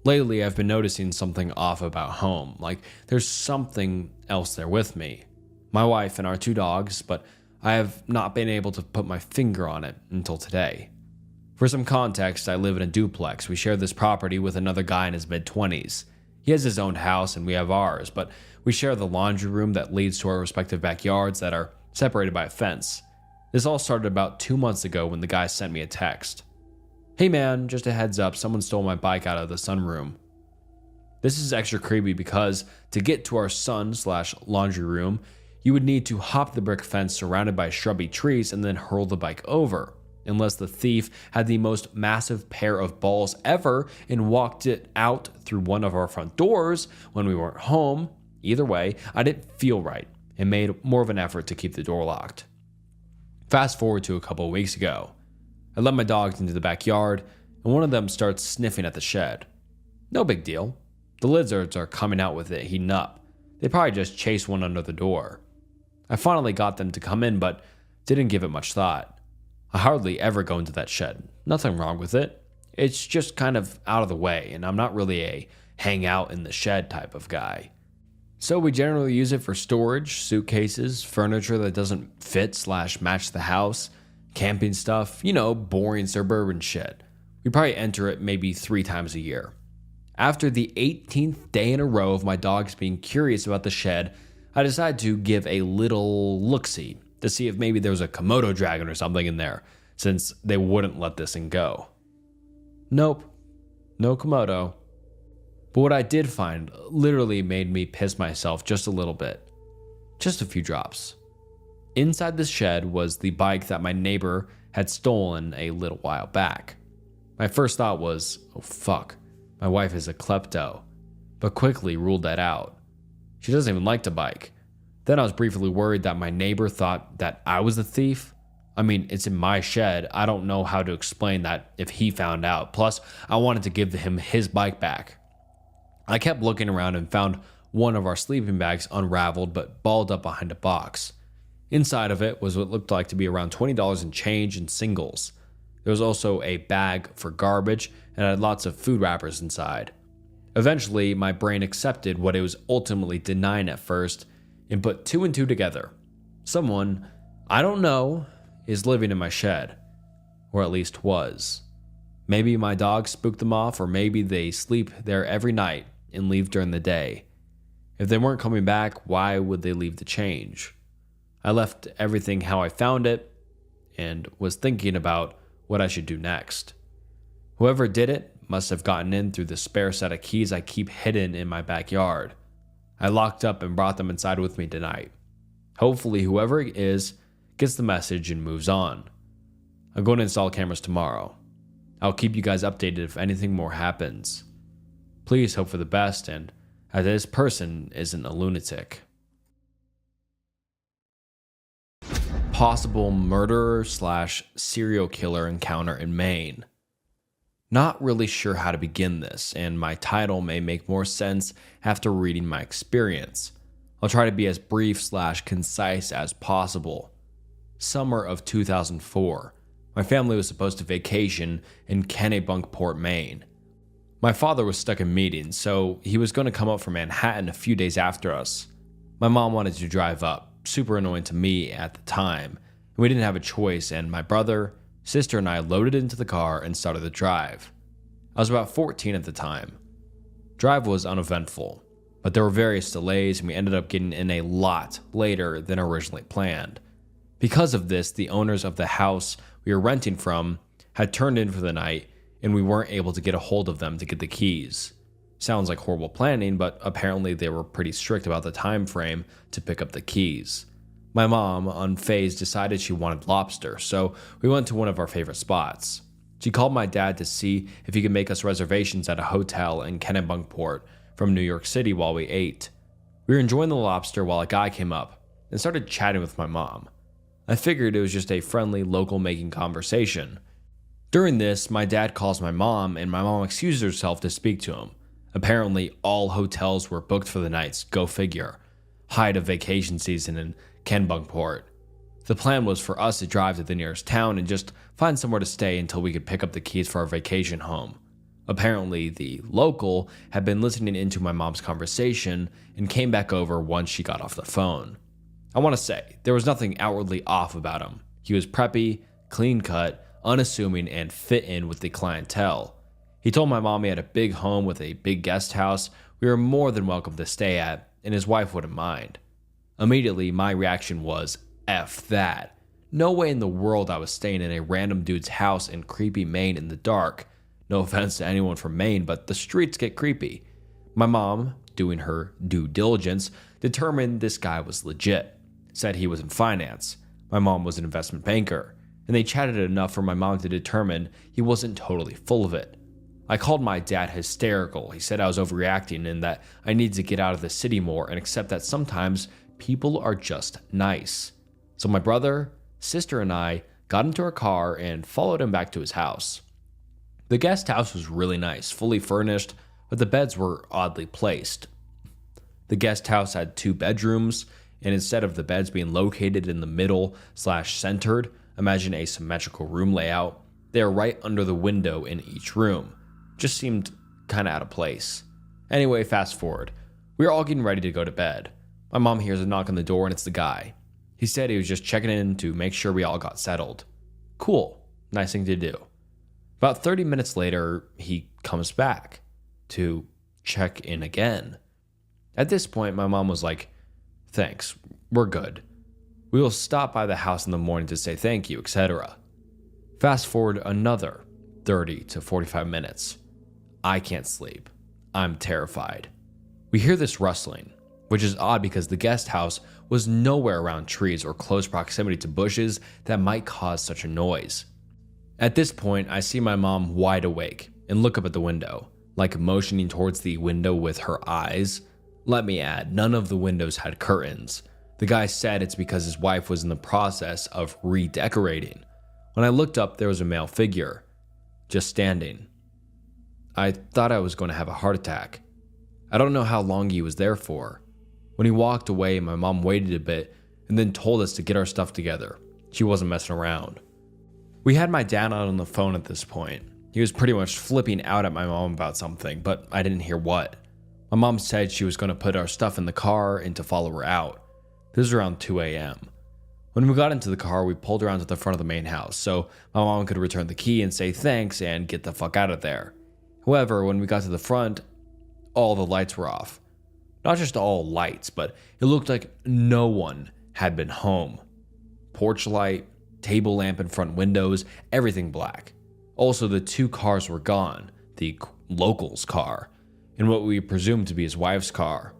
Lately, I've been noticing something off about home, like there's something else there with me. My wife and our 2 dogs, but I have not been able to put my finger on it until today. For some context, I live in a duplex. We share this property with another guy in his mid-20s. He has his own house and we have ours, but we share the laundry room that leads to our respective backyards that are separated by a fence. This all started about 2 months ago when the guy sent me a text. "Hey man, just a heads up, someone stole my bike out of the sunroom." This is extra creepy because to get to our sun/laundry room, you would need to hop the brick fence surrounded by shrubby trees and then hurl the bike over, unless the thief had the most massive pair of balls ever and walked it out through one of our front doors when we weren't home. Either way, I didn't feel right and made more of an effort to keep the door locked. Fast forward to a couple of weeks ago. I let my dogs into the backyard and one of them starts sniffing at the shed. No big deal. The lizards are coming out with it heating up. They probably just chased one under the door. I finally got them to come in, but didn't give it much thought. I hardly ever go into that shed. Nothing wrong with it. It's just kind of out of the way, and I'm not really a hang out in the shed type of guy. So we generally use it for storage, suitcases, furniture that doesn't fit/match the house, camping stuff, boring suburban shit. We probably enter it maybe 3 times a year. After the 18th day in a row of my dogs being curious about the shed, I decided to give a little look-see to see if maybe there was a Komodo dragon or something in there, since they wouldn't let this thing go. Nope, no Komodo. But what I did find literally made me piss myself just a little bit. Just a few drops. Inside the shed was the bike that my neighbor had stolen a little while back. My first thought was, oh fuck, my wife is a klepto, but quickly ruled that out. She doesn't even like to bike. Then I was briefly worried that my neighbor thought that I was the thief. I mean, it's in my shed. I don't know how to explain that if he found out. Plus, I wanted to give him his bike back. I kept looking around and found one of our sleeping bags unraveled but balled up behind a box. Inside of it was what looked like to be around $20 in change and singles. There was also a bag for garbage and had lots of food wrappers inside. Eventually, my brain accepted what it was ultimately denying at first and put 2 and 2 together. Someone, I don't know, is living in my shed. Or at least was. Maybe my dogs spooked them off, or maybe they sleep there every night and leave during the day. If they weren't coming back, why would they leave the change? I left everything how I found it and was thinking about what I should do next. Whoever did it must have gotten in through the spare set of keys I keep hidden in my backyard. I locked up and brought them inside with me tonight. Hopefully whoever it is gets the message and moves on. I'm going to install cameras tomorrow. I'll keep you guys updated if anything more happens. Please hope for the best and that this person isn't a lunatic. Possible murderer/serial killer encounter in Maine. Not really sure how to begin this, and my title may make more sense after reading my experience. I'll try to be as brief/concise as possible. Summer of 2004. My family was supposed to vacation in Kennebunkport, Maine. My father was stuck in meetings, so he was going to come up from Manhattan a few days after us. My mom wanted to drive up, super annoying to me at the time. We didn't have a choice, and my brother, sister, and I loaded into the car and started the drive. I was about 14 at the time. Drive was uneventful, but there were various delays, and we ended up getting in a lot later than originally planned. Because of this, the owners of the house we were renting from had turned in for the night, and we weren't able to get a hold of them to get the keys. Sounds like horrible planning, but apparently they were pretty strict about the time frame to pick up the keys. My mom, unfazed, decided she wanted lobster, so we went to one of our favorite spots. She called my dad to see if he could make us reservations at a hotel in Kennebunkport, from New York City while we ate. We were enjoying the lobster while a guy came up and started chatting with my mom. I figured it was just a friendly local making conversation. During this, my dad calls my mom and my mom excuses herself to speak to him. Apparently, all hotels were booked for the nights, go figure. Height of vacation season in Kenbunkport. The plan was for us to drive to the nearest town and just find somewhere to stay until we could pick up the keys for our vacation home. Apparently, the local had been listening into my mom's conversation and came back over once she got off the phone. I want to say, there was nothing outwardly off about him. He was preppy, clean-cut, unassuming, and fit in with the clientele. He told my mom he had a big home with a big guest house we were more than welcome to stay at, and his wife wouldn't mind. Immediately, my reaction was, F that. No way in the world I was staying in a random dude's house in creepy Maine in the dark. No offense to anyone from Maine, but the streets get creepy. My mom, doing her due diligence, determined this guy was legit. Said he was in finance. My mom was an investment banker. And they chatted enough for my mom to determine he wasn't totally full of it. I called my dad hysterical. He said I was overreacting and that I needed to get out of the city more and accept that sometimes people are just nice. So my brother, sister, and I got into our car and followed him back to his house. The guest house was really nice, fully furnished, but the beds were oddly placed. The guest house had 2 bedrooms, and instead of the beds being located in the middle/centered, imagine a symmetrical room layout, they are right under the window in each room. Just seemed kinda out of place. Anyway, fast forward. We were all getting ready to go to bed. My mom hears a knock on the door and it's the guy. He said he was just checking in to make sure we all got settled. Cool. Nice thing to do. About 30 minutes later, he comes back to check in again. At this point, my mom was like, thanks, we're good. We will stop by the house in the morning to say thank you, etc. Fast forward another 30 to 45 minutes. I can't sleep. I'm terrified. We hear this rustling, which is odd because the guest house was nowhere around trees or close proximity to bushes that might cause such a noise. At this point, I see my mom wide awake and look up at the window, like motioning towards the window with her eyes. Let me add, none of the windows had curtains. The guy said it's because his wife was in the process of redecorating. When I looked up, there was a male figure, just standing. I thought I was going to have a heart attack. I don't know how long he was there for. When he walked away, my mom waited a bit and then told us to get our stuff together. She wasn't messing around. We had my dad out on the phone at this point. He was pretty much flipping out at my mom about something, but I didn't hear what. My mom said she was going to put our stuff in the car and to follow her out. This was around 2 a.m. When we got into the car, we pulled around to the front of the main house so my mom could return the key and say thanks and get the fuck out of there. However, when we got to the front, all the lights were off. Not just all lights, but it looked like no one had been home. Porch light, table lamp in front windows, everything black. Also, the 2 cars were gone, the local's car, and what we presumed to be his wife's car.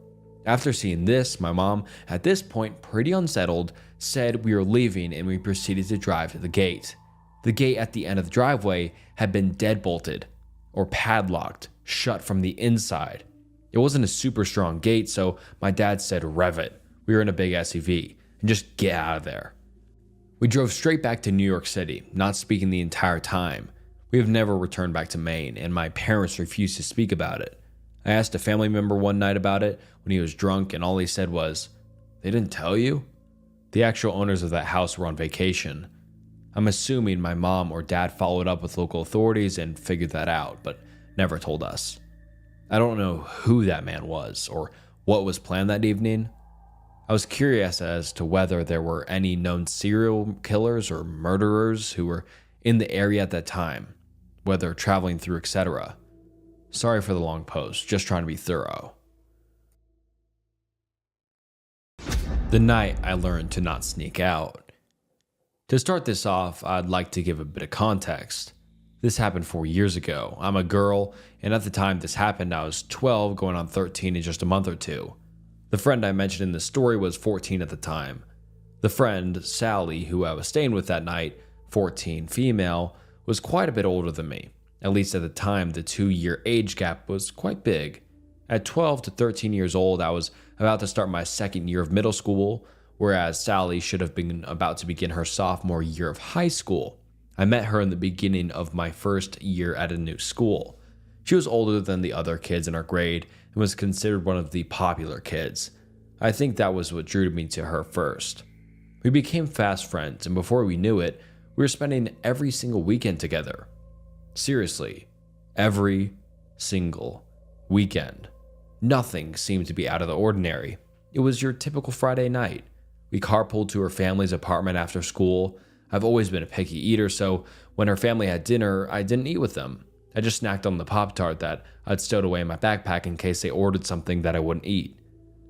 After seeing this, my mom, at this point pretty unsettled, said we were leaving and we proceeded to drive to the gate. The gate at the end of the driveway had been deadbolted, or padlocked, shut from the inside. It wasn't a super strong gate, so my dad said rev it. We were in a big SUV, and just get out of there. We drove straight back to New York City, not speaking the entire time. We have never returned back to Maine, and my parents refused to speak about it. I asked a family member one night about it when he was drunk, and all he said was, "They didn't tell you?" The actual owners of that house were on vacation. I'm assuming my mom or dad followed up with local authorities and figured that out, but never told us. I don't know who that man was or what was planned that evening. I was curious as to whether there were any known serial killers or murderers who were in the area at that time, whether traveling through, etc. Sorry for the long post, just trying to be thorough. The night I learned to not sneak out. To start this off, I'd like to give a bit of context. This happened 4 years ago. I'm a girl, and at the time this happened, I was 12 going on 13 in just a month or two. The friend I mentioned in the story was 14 at the time. The friend, Sally, who I was staying with that night, 14, female, was quite a bit older than me. At least at the time, the 2-year age gap was quite big. At 12 to 13 years old, I was about to start my second year of middle school, whereas Sally should have been about to begin her sophomore year of high school. I met her in the beginning of my first year at a new school. She was older than the other kids in our grade and was considered one of the popular kids. I think that was what drew me to her first. We became fast friends, and before we knew it, we were spending every single weekend together. Seriously, every single weekend. Nothing seemed to be out of the ordinary. It was your typical Friday night. We carpooled to her family's apartment after school. I've always been a picky eater, so when her family had dinner, I didn't eat with them. I just snacked on the Pop-Tart that I'd stowed away in my backpack in case they ordered something that I wouldn't eat.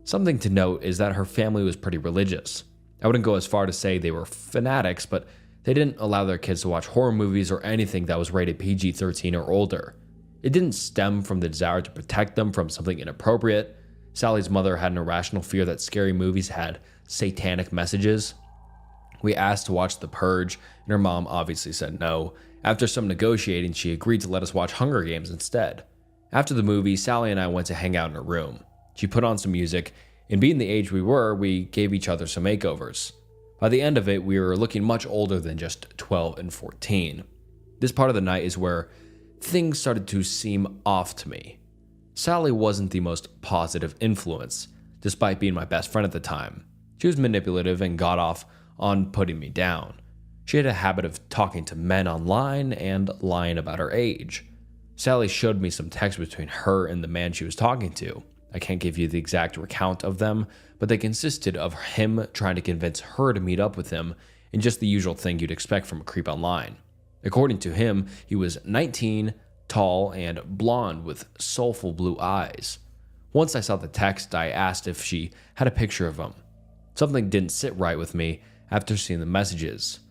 Something to note is that her family was pretty religious. I wouldn't go as far to say they were fanatics, but they didn't allow their kids to watch horror movies or anything that was rated PG-13 or older. It didn't stem from the desire to protect them from something inappropriate. Sally's mother had an irrational fear that scary movies had satanic messages. We asked to watch The Purge, and her mom obviously said no. After some negotiating, she agreed to let us watch Hunger Games instead. After the movie, Sally and I went to hang out in her room. She put on some music, and being the age we were, we gave each other some makeovers. By the end of it, we were looking much older than just 12 and 14. This part of the night is where things started to seem off to me. Sally wasn't the most positive influence, despite being my best friend at the time. She was manipulative and got off on putting me down. She had a habit of talking to men online and lying about her age. Sally showed me some texts between her and the man she was talking to. I can't give you the exact recount of them, but they consisted of him trying to convince her to meet up with him, and just the usual thing you'd expect from a creep online. According to him, he was 19, tall, and blonde with soulful blue eyes. Once I saw the text, I asked if she had a picture of him. Something didn't sit right with me after seeing the messages.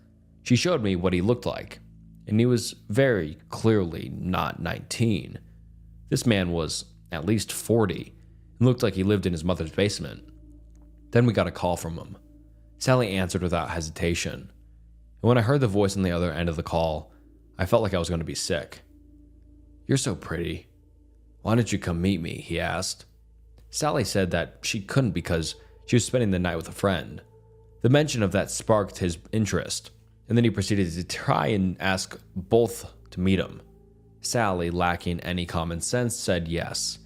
She showed me what he looked like, and he was very clearly not 19. This man was at least 40, and looked like he lived in his mother's basement. Then we got a call from him. Sally answered without hesitation. And when I heard the voice on the other end of the call, I felt like I was going to be sick. "You're so pretty. Why don't you come meet me?" he asked. Sally said that she couldn't because she was spending the night with a friend. The mention of that sparked his interest, and then he proceeded to try and ask both to meet him. Sally, lacking any common sense, said yes.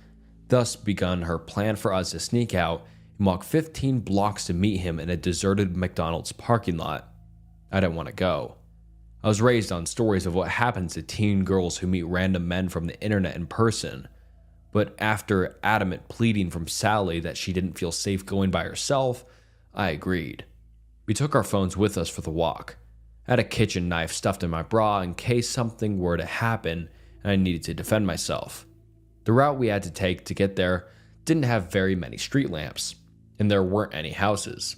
Thus begun her plan for us to sneak out and walk 15 blocks to meet him in a deserted McDonald's parking lot. I didn't want to go. I was raised on stories of what happens to teen girls who meet random men from the internet in person. But after adamant pleading from Sally that she didn't feel safe going by herself, I agreed. We took our phones with us for the walk. I had a kitchen knife stuffed in my bra in case something were to happen and I needed to defend myself. The route we had to take to get there didn't have very many street lamps, and there weren't any houses.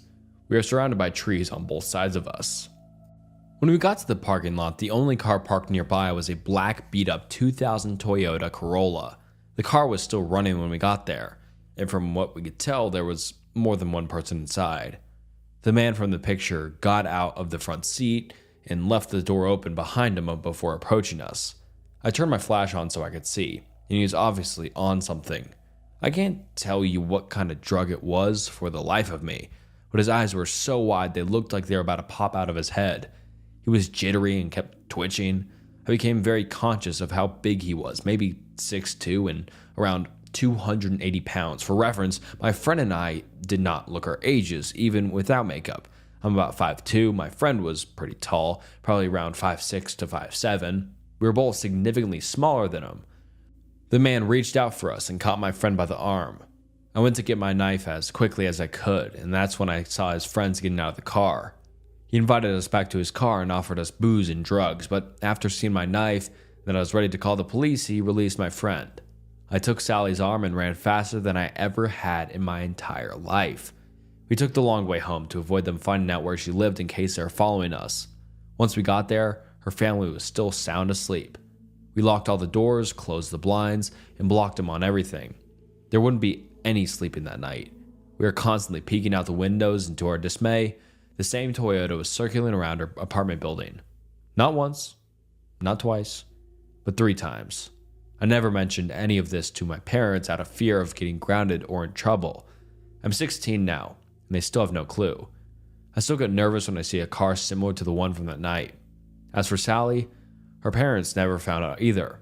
We were surrounded by trees on both sides of us. When we got to the parking lot, the only car parked nearby was a black beat-up 2000 Toyota Corolla. The car was still running when we got there, and from what we could tell, there was more than one person inside. The man from the picture got out of the front seat and left the door open behind him before approaching us. I turned my flash on so I could see, and he was obviously on something. I can't tell you what kind of drug it was for the life of me, but his eyes were so wide they looked like they were about to pop out of his head. He was jittery and kept twitching. I became very conscious of how big he was, maybe 6'2" and around 280 pounds. For reference, my friend and I did not look our ages, even without makeup. I'm about 5'2", my friend was pretty tall, probably around 5'6" to 5'7". We were both significantly smaller than him. The man reached out for us and caught my friend by the arm. I went to get my knife as quickly as I could, and that's when I saw his friends getting out of the car. He invited us back to his car and offered us booze and drugs, but after seeing my knife that I was ready to call the police, he released my friend. I took Sally's arm and ran faster than I ever had in my entire life. We took the long way home to avoid them finding out where she lived in case they were following us. Once we got there, her family was still sound asleep. We locked all the doors, closed the blinds, and blocked them on everything. There wouldn't be any sleeping that night. We were constantly peeking out the windows, and to our dismay, the same Toyota was circling around our apartment building. Not once, not twice, but 3 times. I never mentioned any of this to my parents out of fear of getting grounded or in trouble. I'm 16 now, and they still have no clue. I still get nervous when I see a car similar to the one from that night. As for Sally, her parents never found out either.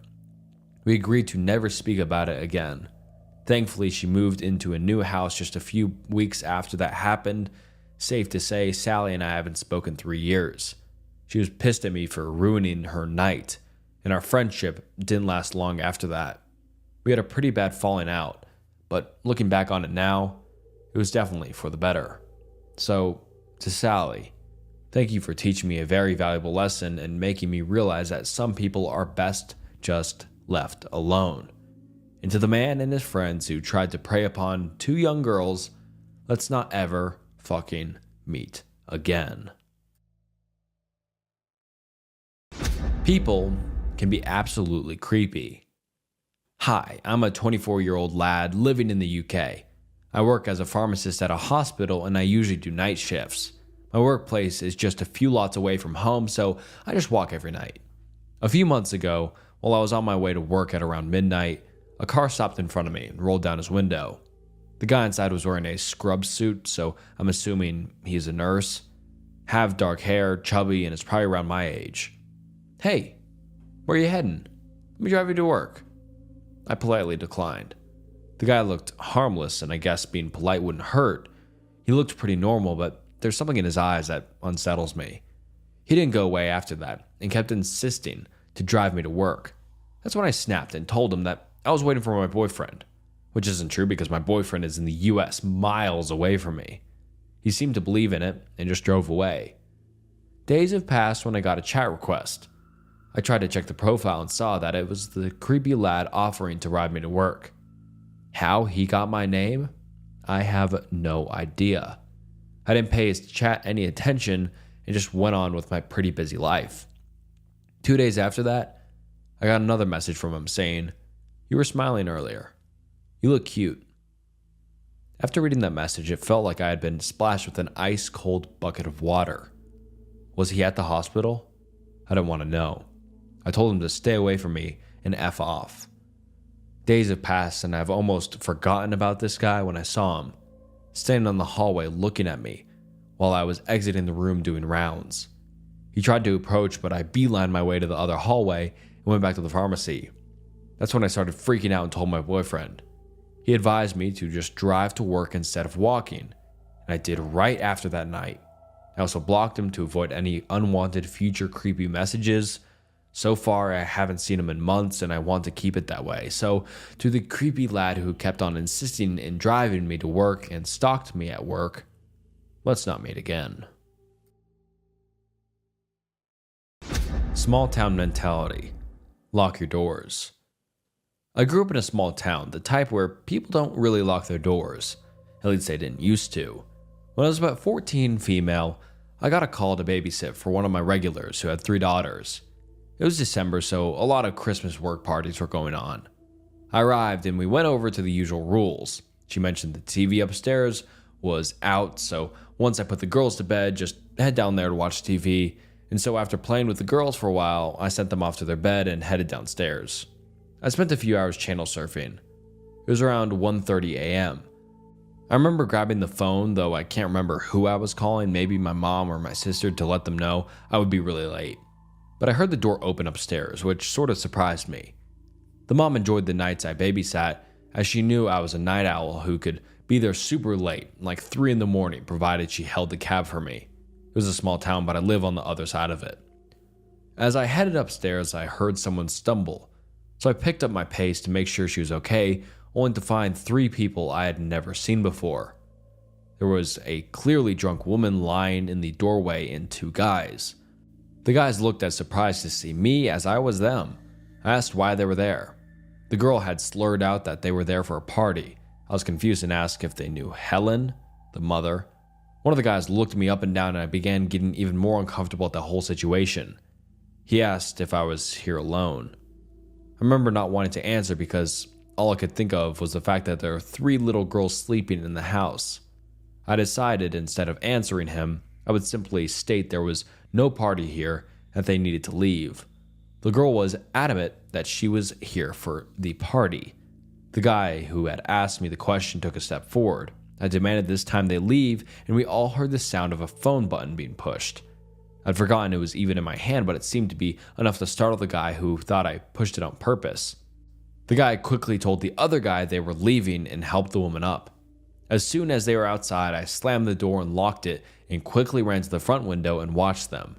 We agreed to never speak about it again. Thankfully, she moved into a new house just a few weeks after that happened. Safe to say, Sally and I haven't spoken 3 years. She was pissed at me for ruining her night, and our friendship didn't last long after that. We had a pretty bad falling out, but looking back on it now, it was definitely for the better. So, to Sally, thank you for teaching me a very valuable lesson and making me realize that some people are best just left alone. And to the man and his friends who tried to prey upon 2 young girls, let's not ever fucking meet again. People can be absolutely creepy. Hi, I'm a 24-year-old lad living in the UK. I work as a pharmacist at a hospital and I usually do night shifts. My workplace is just a few lots away from home, so I just walk every night. A few months ago, while I was on my way to work at around midnight, a car stopped in front of me and rolled down his window. The guy inside was wearing a scrub suit, so I'm assuming he's a nurse. Have dark hair, chubby, and is probably around my age. Hey, where are you heading? Let me drive you to work. I politely declined. The guy looked harmless, and I guess being polite wouldn't hurt. He looked pretty normal, but there's something in his eyes that unsettles me. He didn't go away after that, and kept insisting to drive me to work. That's when I snapped and told him that I was waiting for my boyfriend, which isn't true because my boyfriend is in the US miles away from me. He seemed to believe in it and just drove away. Days have passed when I got a chat request. I tried to check the profile and saw that it was the creepy lad offering to ride me to work. How he got my name? I have no idea. I didn't pay his chat any attention and just went on with my pretty busy life. 2 days after that, I got another message from him saying, "You were smiling earlier. You look cute." After reading that message, it felt like I had been splashed with an ice-cold bucket of water. Was he at the hospital? I didn't want to know. I told him to stay away from me and F off. Days have passed and I've almost forgotten about this guy when I saw him, standing on the hallway looking at me while I was exiting the room doing rounds. He tried to approach, but I beelined my way to the other hallway and went back to the pharmacy. That's when I started freaking out and told my boyfriend. He advised me to just drive to work instead of walking, and I did right after that night. I also blocked him to avoid any unwanted future creepy messages. So far, I haven't seen him in months, and I want to keep it that way. So, to the creepy lad who kept on insisting in driving me to work and stalked me at work, let's not meet again. Small town mentality. Lock your doors. I grew up in a small town, the type where people don't really lock their doors. At least they didn't used to. When I was about 14 female, I got a call to babysit for one of my regulars who had 3 daughters. It was December, so a lot of Christmas work parties were going on. I arrived and we went over to the usual rules. She mentioned the TV upstairs was out, so once I put the girls to bed, just head down there to watch TV. And so after playing with the girls for a while, I sent them off to their bed and headed downstairs. I spent a few hours channel surfing. It was around 1:30 a.m. I remember grabbing the phone, though I can't remember who I was calling, maybe my mom or my sister, to let them know I would be really late. But I heard the door open upstairs, which sort of surprised me. The mom enjoyed the nights I babysat, as she knew I was a night owl who could be there super late, like 3 in the morning, provided she held the cab for me. It was a small town, but I live on the other side of it. As I headed upstairs, I heard someone stumble, so I picked up my pace to make sure she was okay, only to find 3 people I had never seen before. There was a clearly drunk woman lying in the doorway and 2 guys. The guys looked as surprised to see me as I was them. I asked why they were there. The girl had slurred out that they were there for a party. I was confused and asked if they knew Helen, the mother. One of the guys looked me up and down and I began getting even more uncomfortable at the whole situation. He asked if I was here alone. I remember not wanting to answer because all I could think of was the fact that there were 3 little girls sleeping in the house. I decided instead of answering him, I would simply state there was no party here and that they needed to leave. The girl was adamant that she was here for the party. The guy who had asked me the question took a step forward. I demanded this time they leave, and we all heard the sound of a phone button being pushed. I'd forgotten it was even in my hand, but it seemed to be enough to startle the guy who thought I pushed it on purpose. The guy quickly told the other guy they were leaving and helped the woman up. As soon as they were outside, I slammed the door and locked it and quickly ran to the front window and watched them.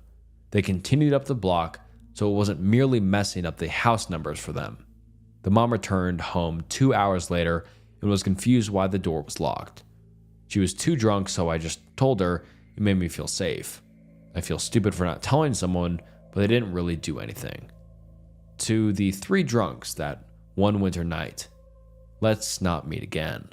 They continued up the block, so it wasn't merely messing up the house numbers for them. The mom returned home 2 hours later and was confused why the door was locked. She was too drunk, so I just told her. It made me feel safe. I feel stupid for not telling someone, but they didn't really do anything. To the 3 drunks that one winter night, let's not meet again.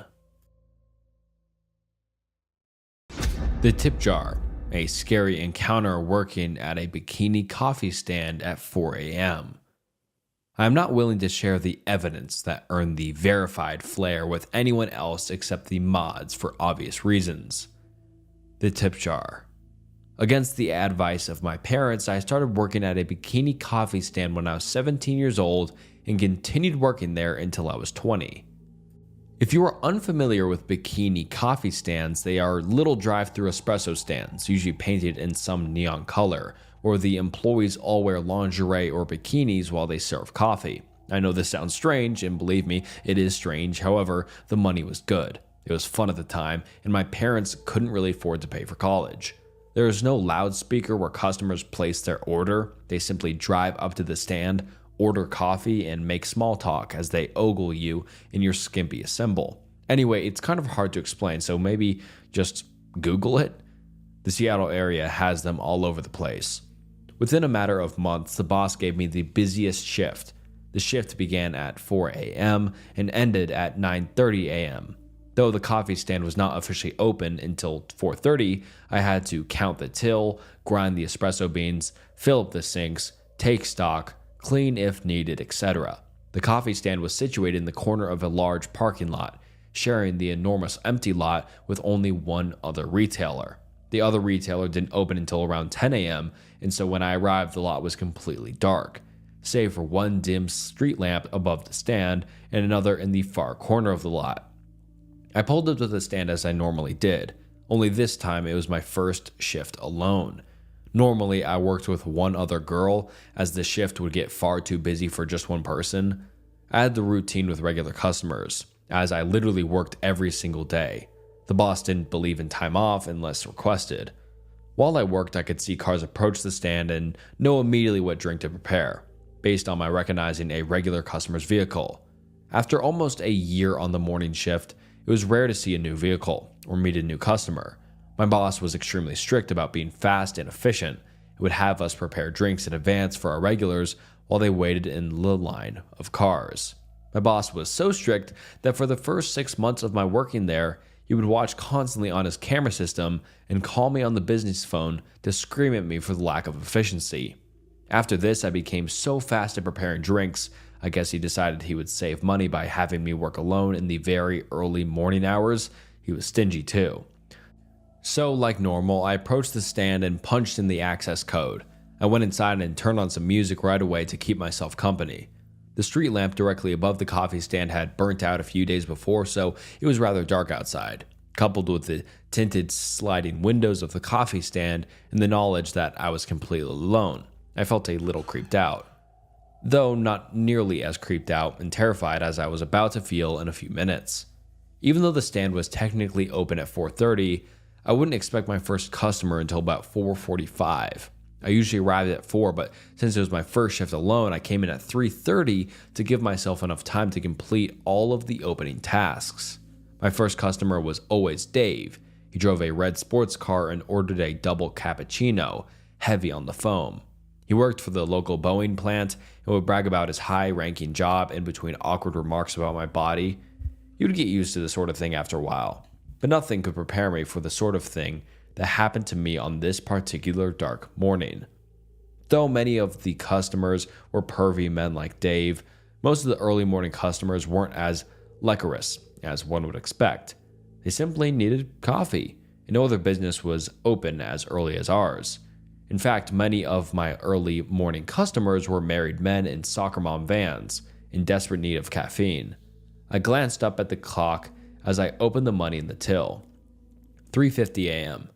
The tip jar, a scary encounter working at a bikini coffee stand at 4 a.m. I am not willing to share the evidence that earned the verified flair with anyone else except the mods for obvious reasons. The tip jar. Against the advice of my parents, I started working at a bikini coffee stand when I was 17 years old and continued working there until I was 20. If you are unfamiliar with bikini coffee stands, they are little drive-through espresso stands, usually painted in some neon color, where the employees all wear lingerie or bikinis while they serve coffee. I know this sounds strange, and believe me, it is strange. However, the money was good. It was fun at the time, and my parents couldn't really afford to pay for college. There is no loudspeaker where customers place their order. They simply drive up to the stand, order coffee, and make small talk as they ogle you in your skimpy symbol. Anyway, it's kind of hard to explain, so maybe just Google it. The Seattle area has them all over the place. Within a matter of months, the boss gave me the busiest shift. The shift began at 4 a.m. and ended at 9:30 a.m. Though the coffee stand was not officially open until 4:30, I had to count the till, grind the espresso beans, fill up the sinks, take stock, clean if needed, etc. The coffee stand was situated in the corner of a large parking lot, sharing the enormous empty lot with only one other retailer. The other retailer didn't open until around 10 a.m., and so when I arrived, the lot was completely dark, save for one dim street lamp above the stand and another in the far corner of the lot. I pulled up to the stand as I normally did, only this time it was my first shift alone. Normally, I worked with one other girl, as the shift would get far too busy for just one person. I had the routine with regular customers, as I literally worked every single day. The boss didn't believe in time off unless requested. While I worked, I could see cars approach the stand and know immediately what drink to prepare, based on my recognizing a regular customer's vehicle. After almost a year on the morning shift, it was rare to see a new vehicle or meet a new customer. My boss was extremely strict about being fast and efficient. He would have us prepare drinks in advance for our regulars while they waited in the line of cars. My boss was so strict that for the first 6 months of my working there, he would watch constantly on his camera system and call me on the business phone to scream at me for the lack of efficiency. After this, I became so fast at preparing drinks, I guess he decided he would save money by having me work alone in the very early morning hours. He was stingy too. So, like normal, I approached the stand and punched in the access code. I went inside and turned on some music right away to keep myself company. The street lamp directly above the coffee stand had burnt out a few days before, so it was rather dark outside. Coupled with the tinted sliding windows of the coffee stand and the knowledge that I was completely alone, I felt a little creeped out. Though not nearly as creeped out and terrified as I was about to feel in a few minutes. Even though the stand was technically open at 4:30, I wouldn't expect my first customer until about 4:45. I usually arrived at 4, but since it was my first shift alone, I came in at 3:30 to give myself enough time to complete all of the opening tasks. My first customer was always Dave. He drove a red sports car and ordered a double cappuccino, heavy on the foam. He worked for the local Boeing plant and would brag about his high-ranking job in between awkward remarks about my body. You would get used to this sort of thing after a while, but nothing could prepare me for the sort of thing that happened to me on this particular dark morning. Though many of the customers were pervy men like Dave, most of the early morning customers weren't as lecherous as one would expect. They simply needed coffee, and no other business was open as early as ours. In fact, many of my early morning customers were married men in soccer mom vans, in desperate need of caffeine. I glanced up at the clock as I opened the money in the till. 3:50 a.m.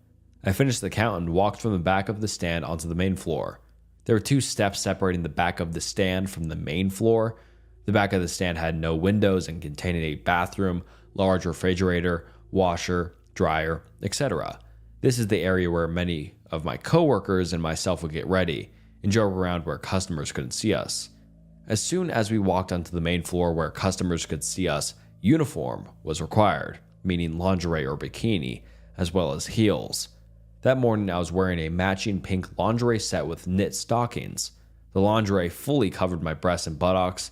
I finished the count and walked from the back of the stand onto the main floor. There were 2 steps separating the back of the stand from the main floor. The back of the stand had no windows and contained a bathroom, large refrigerator, washer, dryer, etc. This is the area where many of my coworkers and myself would get ready and joke around where customers couldn't see us. As soon as we walked onto the main floor where customers could see us, uniform was required, meaning lingerie or bikini, as well as heels. That morning I was wearing a matching pink lingerie set with knit stockings. The lingerie fully covered my breasts and buttocks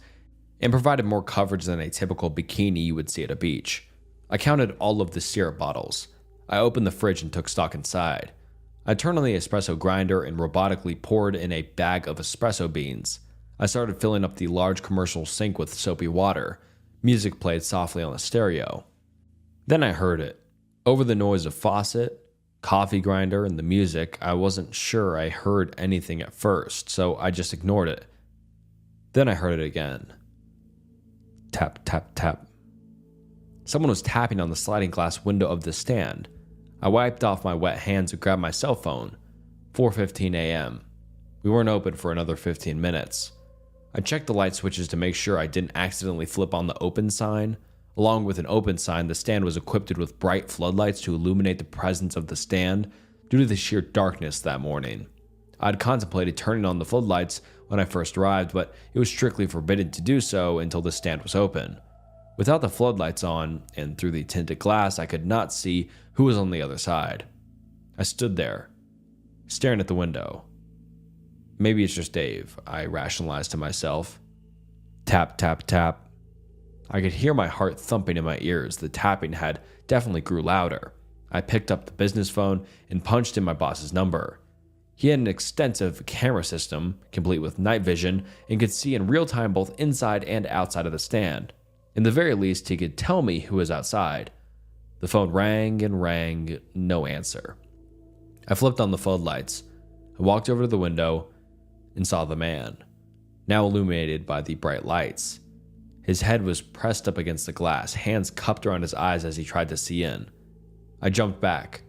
and provided more coverage than a typical bikini you would see at a beach. I counted all of the syrup bottles. I opened the fridge and took stock inside. I turned on the espresso grinder and robotically poured in a bag of espresso beans. I started filling up the large commercial sink with soapy water. Music played softly on the stereo. Then I heard it. Over the noise of faucet, coffee grinder, and the music, I wasn't sure I heard anything at first, so I just ignored it. Then I heard it again. Tap, tap, tap. Someone was tapping on the sliding glass window of the stand. I wiped off my wet hands and grabbed my cell phone. 4:15 a.m. We weren't open for another 15 minutes. I checked the light switches to make sure I didn't accidentally flip on the open sign. Along with an open sign, the stand was equipped with bright floodlights to illuminate the presence of the stand due to the sheer darkness that morning. I'd contemplated turning on the floodlights when I first arrived, but it was strictly forbidden to do so until the stand was open. Without the floodlights on, and through the tinted glass, I could not see who was on the other side. I stood there, staring at the window. Maybe it's just Dave, I rationalized to myself. Tap, tap, tap. I could hear my heart thumping in my ears. The tapping had definitely grew louder. I picked up the business phone and punched in my boss's number. He had an extensive camera system, complete with night vision, and could see in real time both inside and outside of the stand. In the very least, he could tell me who was outside. The phone rang and rang, no answer. I flipped on the floodlights. I walked over to the window and saw the man, now illuminated by the bright lights. His head was pressed up against the glass, hands cupped around his eyes as he tried to see in. I jumped back.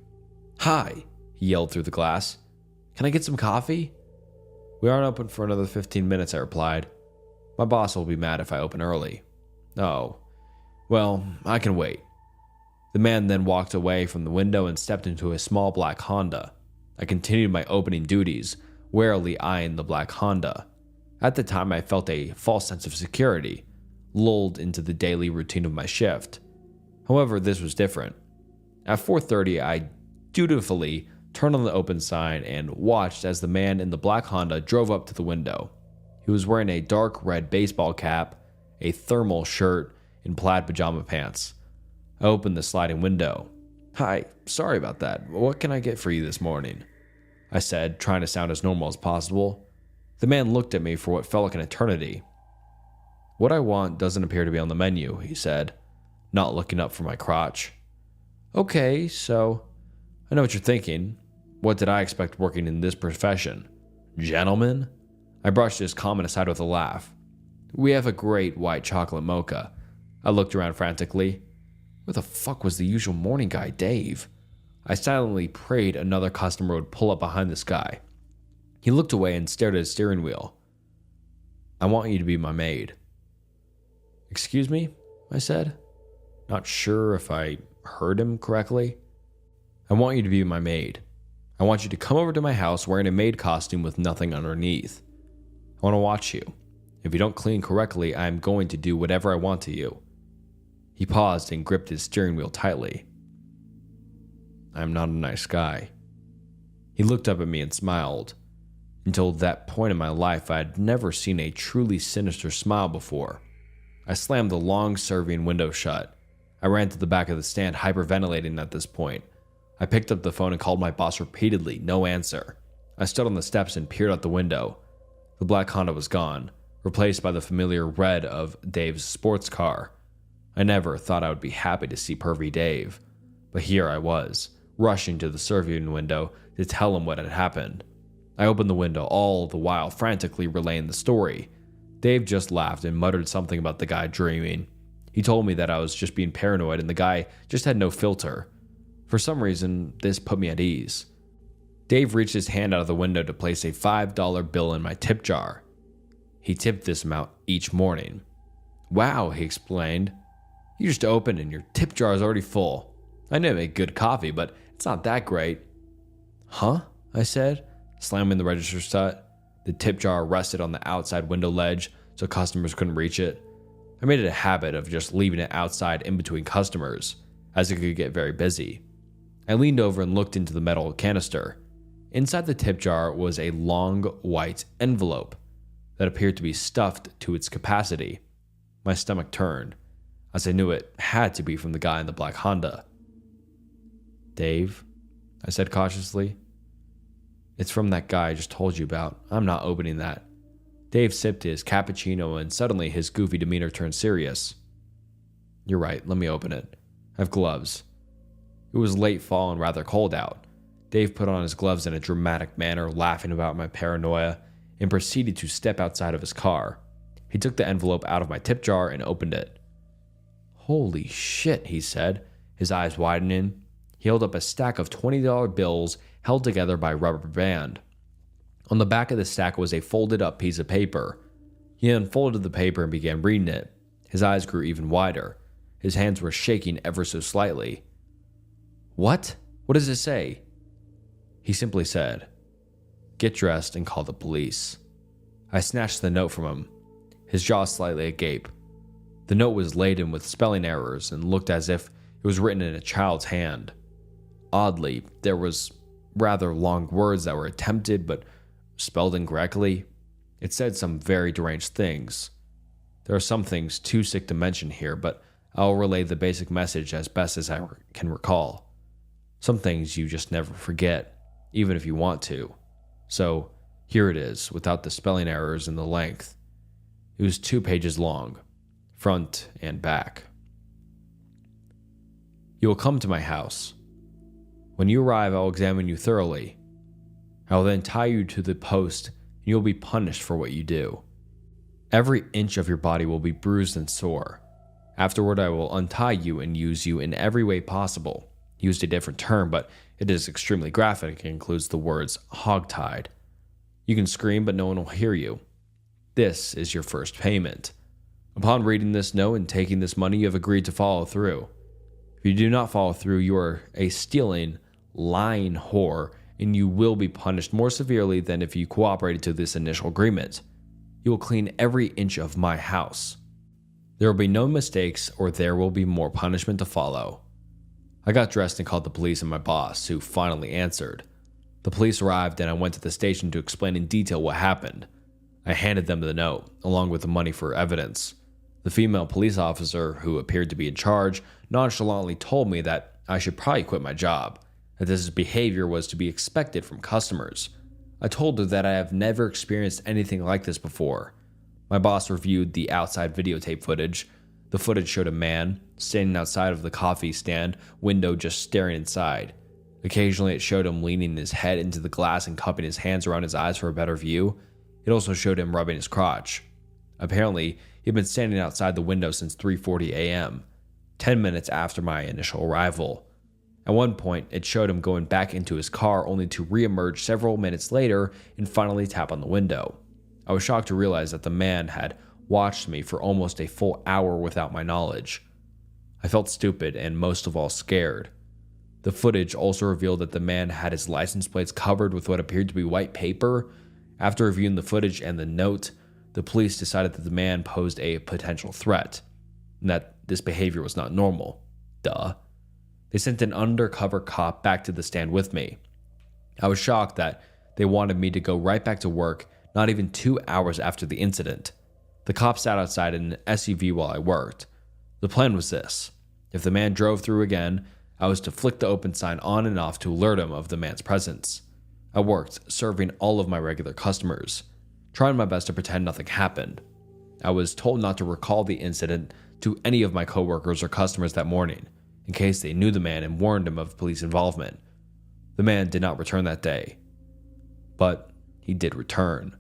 "Hi," he yelled through the glass. "Can I get some coffee?" "We aren't open for another 15 minutes, I replied. "My boss will be mad if I open early." "Oh, well, I can wait." The man then walked away from the window and stepped into a small black Honda. I continued my opening duties, warily eyeing the black Honda. At the time, I felt a false sense of security, lulled into the daily routine of my shift. However, this was different. At 4:30, I dutifully turned on the open sign and watched as the man in the black Honda drove up to the window. He was wearing a dark red baseball cap, a thermal shirt, and plaid pajama pants. I opened the sliding window. "Hi, sorry about that. What can I get for you this morning?" I said, trying to sound as normal as possible. The man looked at me for what felt like an eternity. "What I want doesn't appear to be on the menu," he said, not looking up from my crotch. "Okay, so I know what you're thinking. What did I expect working in this profession? Gentlemen?" I brushed his comment aside with a laugh. "We have a great white chocolate mocha." I looked around frantically. Where the fuck was the usual morning guy, Dave? I silently prayed another customer would pull up behind this guy. He looked away and stared at his steering wheel. "I want you to be my maid." "Excuse me?" I said, not sure if I heard him correctly. "I want you to be my maid. I want you to come over to my house wearing a maid costume with nothing underneath. I want to watch you. If you don't clean correctly, I am going to do whatever I want to you." He paused and gripped his steering wheel tightly. "I am not a nice guy." He looked up at me and smiled. Until that point in my life, I had never seen a truly sinister smile before. I slammed the long serving window shut. I ran to the back of the stand, hyperventilating at this point. I picked up the phone and called my boss repeatedly, no answer. I stood on the steps and peered out the window. The black Honda was gone, replaced by the familiar red of Dave's sports car. I never thought I would be happy to see pervy Dave, but here I was, rushing to the serving window to tell him what had happened. I opened the window, all the while frantically relaying the story. Dave just laughed and muttered something about the guy dreaming. He told me that I was just being paranoid and the guy just had no filter. For some reason, this put me at ease. Dave reached his hand out of the window to place a $5 bill in my tip jar. He tipped this amount each morning. "Wow," he explained. "You just opened and your tip jar is already full. I know you make good coffee, but it's not that great." "Huh?" I said, slamming the register shut. The tip jar rested on the outside window ledge so customers couldn't reach it. I made it a habit of just leaving it outside in between customers, as it could get very busy. I leaned over and looked into the metal canister. Inside the tip jar was a long white envelope that appeared to be stuffed to its capacity. My stomach turned, as I knew it had to be from the guy in the black Honda. "Dave," I said cautiously. "It's from that guy I just told you about. I'm not opening that." Dave sipped his cappuccino and suddenly his goofy demeanor turned serious. "You're right, let me open it. I have gloves." It was late fall and rather cold out. Dave put on his gloves in a dramatic manner, laughing about my paranoia, and proceeded to step outside of his car. He took the envelope out of my tip jar and opened it. "Holy shit," he said, his eyes widening. He held up a stack of $20 bills held together by a rubber band. On the back of the stack was a folded up piece of paper. He unfolded the paper and began reading it. His eyes grew even wider. His hands were shaking ever so slightly. "What? What does it say?" He simply said, "Get dressed and call the police." I snatched the note from him, his jaw slightly agape. The note was laden with spelling errors and looked as if it was written in a child's hand. Oddly, there was rather long words that were attempted but spelled incorrectly. It said some very deranged things. There are some things too sick to mention here, but I'll relay the basic message as best as I can recall. Some things you just never forget, even if you want to. So, here it is, without the spelling errors and the length. It was 2 pages long, front and back. "You will come to my house. When you arrive, I will examine you thoroughly. I will then tie you to the post, and you will be punished for what you do. Every inch of your body will be bruised and sore. Afterward, I will untie you and use you in every way possible." He used a different term, but it is extremely graphic and includes the words "hogtied." "You can scream, but no one will hear you. This is your first payment. Upon reading this note and taking this money, you have agreed to follow through. If you do not follow through, you are a stealing, lying whore, and you will be punished more severely than if you cooperated to this initial agreement. You will clean every inch of my house. There will be no mistakes, or there will be more punishment to follow." I got dressed and called the police and my boss, who finally answered. The police arrived and I went to the station to explain in detail what happened. I handed them the note, along with the money for evidence. The female police officer, who appeared to be in charge, nonchalantly told me that I should probably quit my job, that this behavior was to be expected from customers. I told her that I have never experienced anything like this before. My boss reviewed the outside videotape footage. The footage showed a man standing outside of the coffee stand window just staring inside. Occasionally it showed him leaning his head into the glass and cupping his hands around his eyes for a better view. It also showed him rubbing his crotch. Apparently, he'd been standing outside the window since 3:40 a.m., 10 minutes after my initial arrival. At one point, it showed him going back into his car only to re-emerge several minutes later and finally tap on the window. I was shocked to realize that the man had watched me for almost a full hour without my knowledge. I felt stupid and most of all scared. The footage also revealed that the man had his license plates covered with what appeared to be white paper. After reviewing the footage and the note, the police decided that the man posed a potential threat, and that this behavior was not normal. Duh. They sent an undercover cop back to the stand with me. I was shocked that they wanted me to go right back to work not even 2 hours after the incident. The cop sat outside in an SUV while I worked. The plan was this. If the man drove through again, I was to flick the open sign on and off to alert him of the man's presence. I worked, serving all of my regular customers, trying my best to pretend nothing happened. I was told not to recall the incident to any of my coworkers or customers that morning, in case they knew the man and warned him of police involvement. The man did not return that day. But he did return.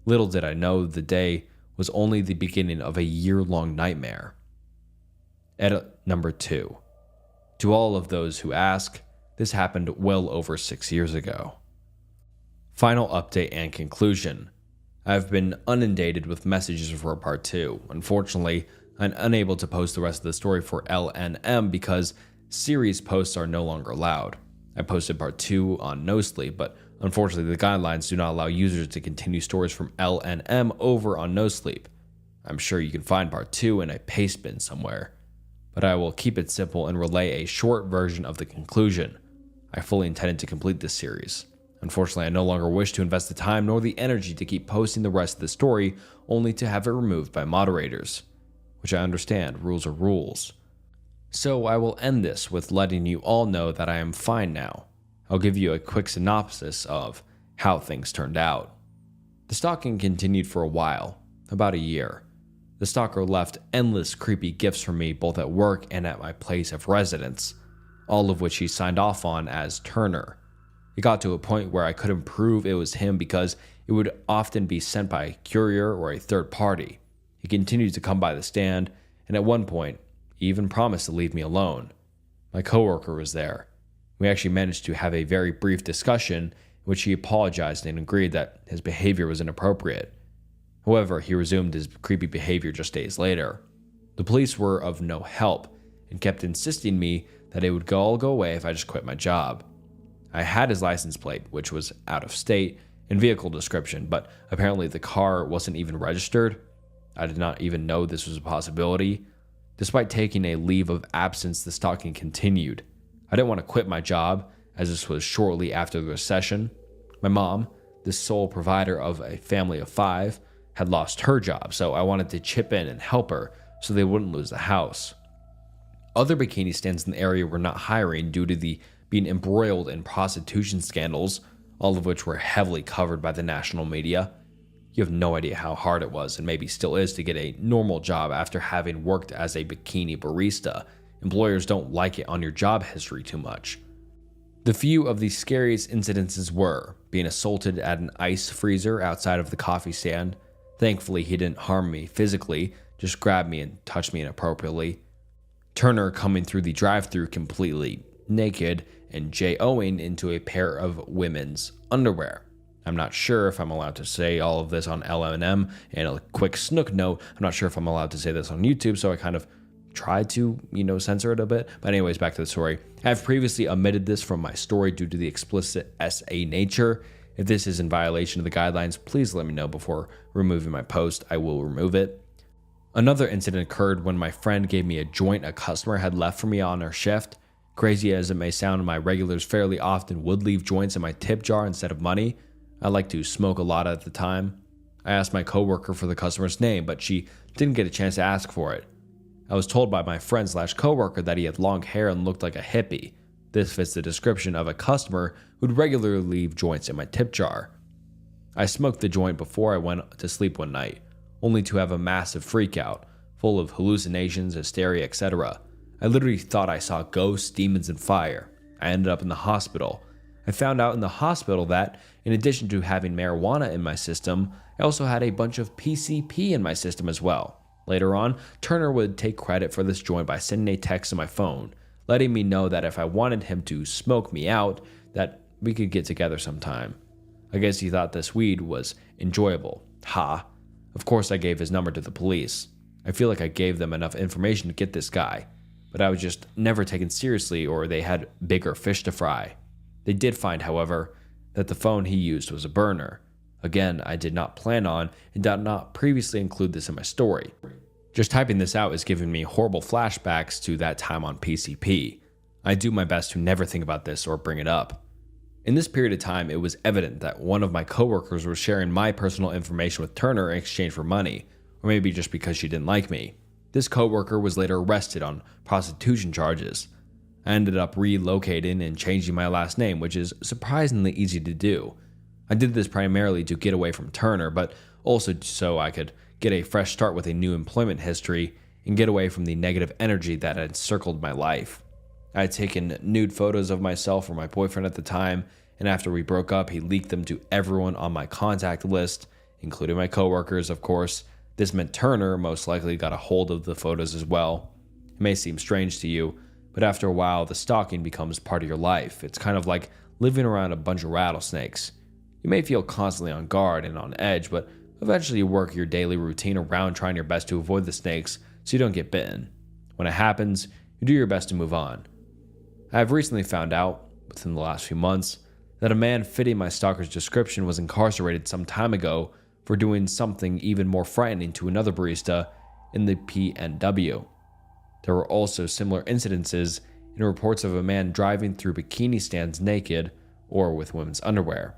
Little did I know the day was only the beginning of a year-long nightmare. Edit number 2. To all of those who ask, this happened well over 6 years ago. Final update and conclusion. I've been inundated with messages for part 2. Unfortunately, I'm unable to post the rest of the story for LNM because series posts are no longer allowed. I posted part 2 on No Sleep, but unfortunately the guidelines do not allow users to continue stories from LNM over on No Sleep. I'm sure you can find part 2 in a paste bin somewhere, but I will keep it simple and relay a short version of the conclusion. I fully intended to complete this series. Unfortunately, I no longer wish to invest the time nor the energy to keep posting the rest of the story only to have it removed by moderators. Which I understand, rules are rules. So I will end this with letting you all know that I am fine now. I'll give you a quick synopsis of how things turned out. The stalking continued for a while, about a year. The stalker left endless creepy gifts for me both at work and at my place of residence, all of which he signed off on as Turner. It got to a point where I couldn't prove it was him because it would often be sent by a courier or a third party. He continued to come by the stand, and at one point, he even promised to leave me alone. My coworker was there. We actually managed to have a very brief discussion in which he apologized and agreed that his behavior was inappropriate. However, he resumed his creepy behavior just days later. The police were of no help and kept insisting me that it would all go away if I just quit my job. I had his license plate, which was out of state, and vehicle description, but apparently the car wasn't even registered. I did not even know this was a possibility. Despite taking a leave of absence, the stalking continued. I didn't want to quit my job, as this was shortly after the recession. My mom, the sole provider of a family of 5, had lost her job, so I wanted to chip in and help her so they wouldn't lose the house. Other bikini stands in the area were not hiring due to the being embroiled in prostitution scandals, all of which were heavily covered by the national media. You have no idea how hard it was, and maybe still is, to get a normal job after having worked as a bikini barista. Employers don't like it on your job history too much. The few of the scariest incidences were being assaulted at an ice freezer outside of the coffee stand. Thankfully, he didn't harm me physically, just grabbed me and touched me inappropriately. Turner coming through the drive-thru completely naked and J-O'ing into a pair of women's underwear. I'm not sure if I'm allowed to say all of this on LNM, and a quick snook note, I'm not sure if I'm allowed to say this on YouTube, so I kind of tried to, censor it a bit. But anyways, back to the story. I've previously omitted this from my story due to the explicit SA nature. If this is in violation of the guidelines, please let me know before removing my post. I will remove it. Another incident occurred when my friend gave me a joint a customer had left for me on her shift. Crazy as it may sound, my regulars fairly often would leave joints in my tip jar instead of money. I like to smoke a lot at the time. I asked my coworker for the customer's name, but she didn't get a chance to ask for it. I was told by my friend/coworker that he had long hair and looked like a hippie. This fits the description of a customer who'd regularly leave joints in my tip jar. I smoked the joint before I went to sleep one night, only to have a massive freakout, full of hallucinations, hysteria, etc. I literally thought I saw ghosts, demons, and fire. I ended up in the hospital. I found out in the hospital that, in addition to having marijuana in my system, I also had a bunch of PCP in my system as well. Later on, Turner would take credit for this joint by sending a text to my phone, letting me know that if I wanted him to smoke me out, that we could get together sometime. I guess he thought this weed was enjoyable. Ha. Of course I gave his number to the police. I feel like I gave them enough information to get this guy, but I was just never taken seriously, or they had bigger fish to fry. They did find, however, that the phone he used was a burner. Again, I did not plan on and did not previously include this in my story. Just typing this out is giving me horrible flashbacks to that time on PCP. I do my best to never think about this or bring it up. In this period of time, it was evident that one of my coworkers was sharing my personal information with Turner in exchange for money, or maybe just because she didn't like me. This coworker was later arrested on prostitution charges. I ended up relocating and changing my last name, which is surprisingly easy to do. I did this primarily to get away from Turner, but also so I could get a fresh start with a new employment history and get away from the negative energy that had circled my life. I had taken nude photos of myself for my boyfriend at the time and after we broke up, he leaked them to everyone on my contact list, including my coworkers, of course. This meant Turner most likely got a hold of the photos as well. It may seem strange to you, but after a while, the stalking becomes part of your life. It's kind of like living around a bunch of rattlesnakes. You may feel constantly on guard and on edge, but eventually you work your daily routine around trying your best to avoid the snakes so you don't get bitten. When it happens, you do your best to move on. I have recently found out, within the last few months, that a man fitting my stalker's description was incarcerated some time ago for doing something even more frightening to another barista in the PNW. There were also similar incidences in reports of a man driving through bikini stands naked or with women's underwear.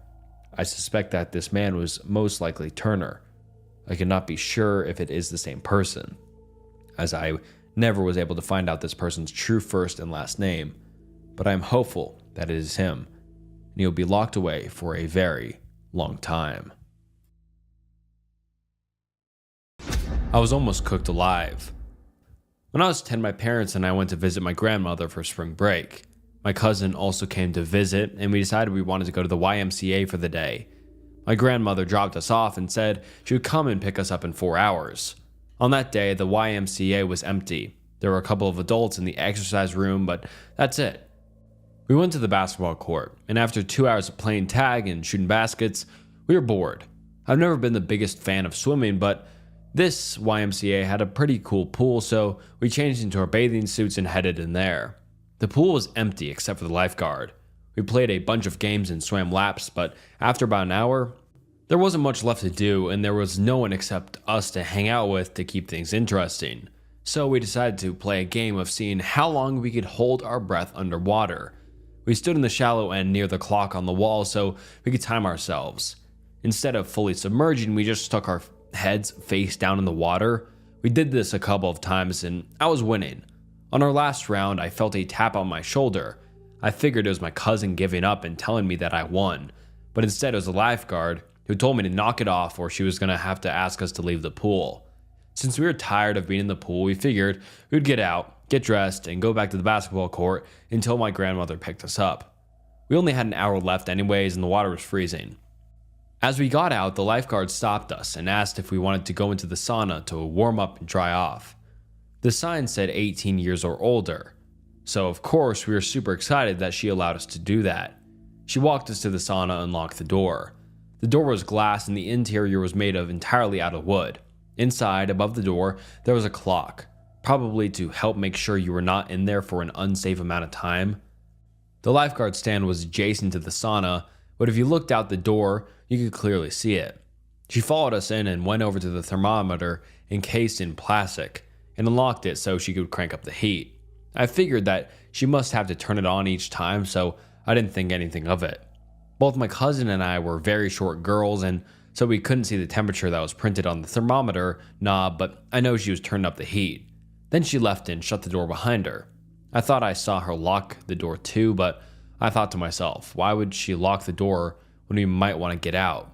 I suspect that this man was most likely Turner. I cannot be sure if it is the same person, as I never was able to find out this person's true first and last name, but I am hopeful that it is him, and he'll be locked away for a very long time. I was almost cooked alive. When I was 10, my parents and I went to visit my grandmother for spring break. My cousin also came to visit, and we decided we wanted to go to the YMCA for the day. My grandmother dropped us off and said she would come and pick us up in 4 hours. On that day, the YMCA was empty. There were a couple of adults in the exercise room, but that's it. We went to the basketball court, and after 2 hours of playing tag and shooting baskets, we were bored. I've never been the biggest fan of swimming, but this YMCA had a pretty cool pool, so we changed into our bathing suits and headed in there. The pool was empty except for the lifeguard. We played a bunch of games and swam laps, but after about an hour, there wasn't much left to do, and there was no one except us to hang out with to keep things interesting. So we decided to play a game of seeing how long we could hold our breath underwater. We stood in the shallow end near the clock on the wall so we could time ourselves. Instead of fully submerging, we just stuck our heads face down in the water. We did this a couple of times and I was winning. On our last round, I felt a tap on my shoulder. I figured it was my cousin giving up and telling me that I won, but instead it was a lifeguard who told me to knock it off or she was going to have to ask us to leave the pool. Since we were tired of being in the pool, we figured we'd get out, get dressed, and go back to the basketball court until my grandmother picked us up. We only had an hour left anyways and the water was freezing. As we got out, the lifeguard stopped us and asked if we wanted to go into the sauna to warm up and dry off. The sign said 18 years or older, so of course we were super excited that she allowed us to do that. She walked us to the sauna and locked the door. The door was glass and the interior was made of entirely out of wood. Inside, above the door, there was a clock, probably to help make sure you were not in there for an unsafe amount of time. The lifeguard stand was adjacent to the sauna, but if you looked out the door, you could clearly see it. She followed us in and went over to the thermometer encased in plastic and unlocked it so she could crank up the heat. I figured that she must have to turn it on each time, so I didn't think anything of it. Both my cousin and I were very short girls, and so we couldn't see the temperature that was printed on the thermometer knob, but I know she was turning up the heat. Then she left and shut the door behind her. I thought I saw her lock the door too, but I thought to myself, why would she lock the door when we might want to get out?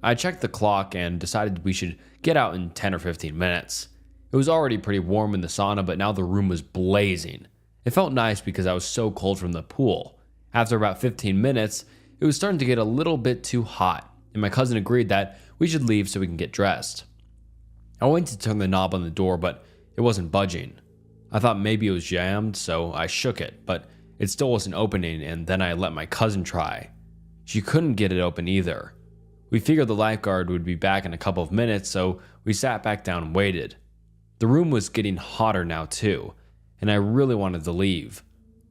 I checked the clock and decided we should get out in 10 or 15 minutes. It was already pretty warm in the sauna, but now the room was blazing. It felt nice because I was so cold from the pool. After about 15 minutes, it was starting to get a little bit too hot, and my cousin agreed that we should leave so we can get dressed. I went to turn the knob on the door, but it wasn't budging. I thought maybe it was jammed, so I shook it, but it still wasn't opening, and then I let my cousin try. She couldn't get it open either. We figured the lifeguard would be back in a couple of minutes, so we sat back down and waited. The room was getting hotter now too, and I really wanted to leave.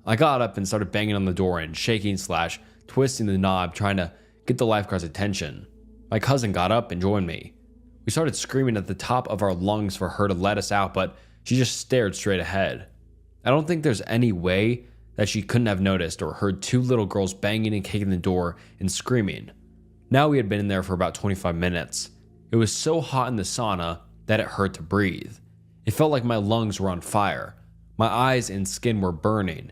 I got up and started banging on the door and shaking/twisting the knob, trying to get the lifeguard's attention. My cousin got up and joined me. We started screaming at the top of our lungs for her to let us out, but she just stared straight ahead. I don't think there's any way that she couldn't have noticed or heard two little girls banging and kicking the door and screaming. Now we had been in there for about 25 minutes. It was so hot in the sauna that it hurt to breathe. It felt like my lungs were on fire. My eyes and skin were burning.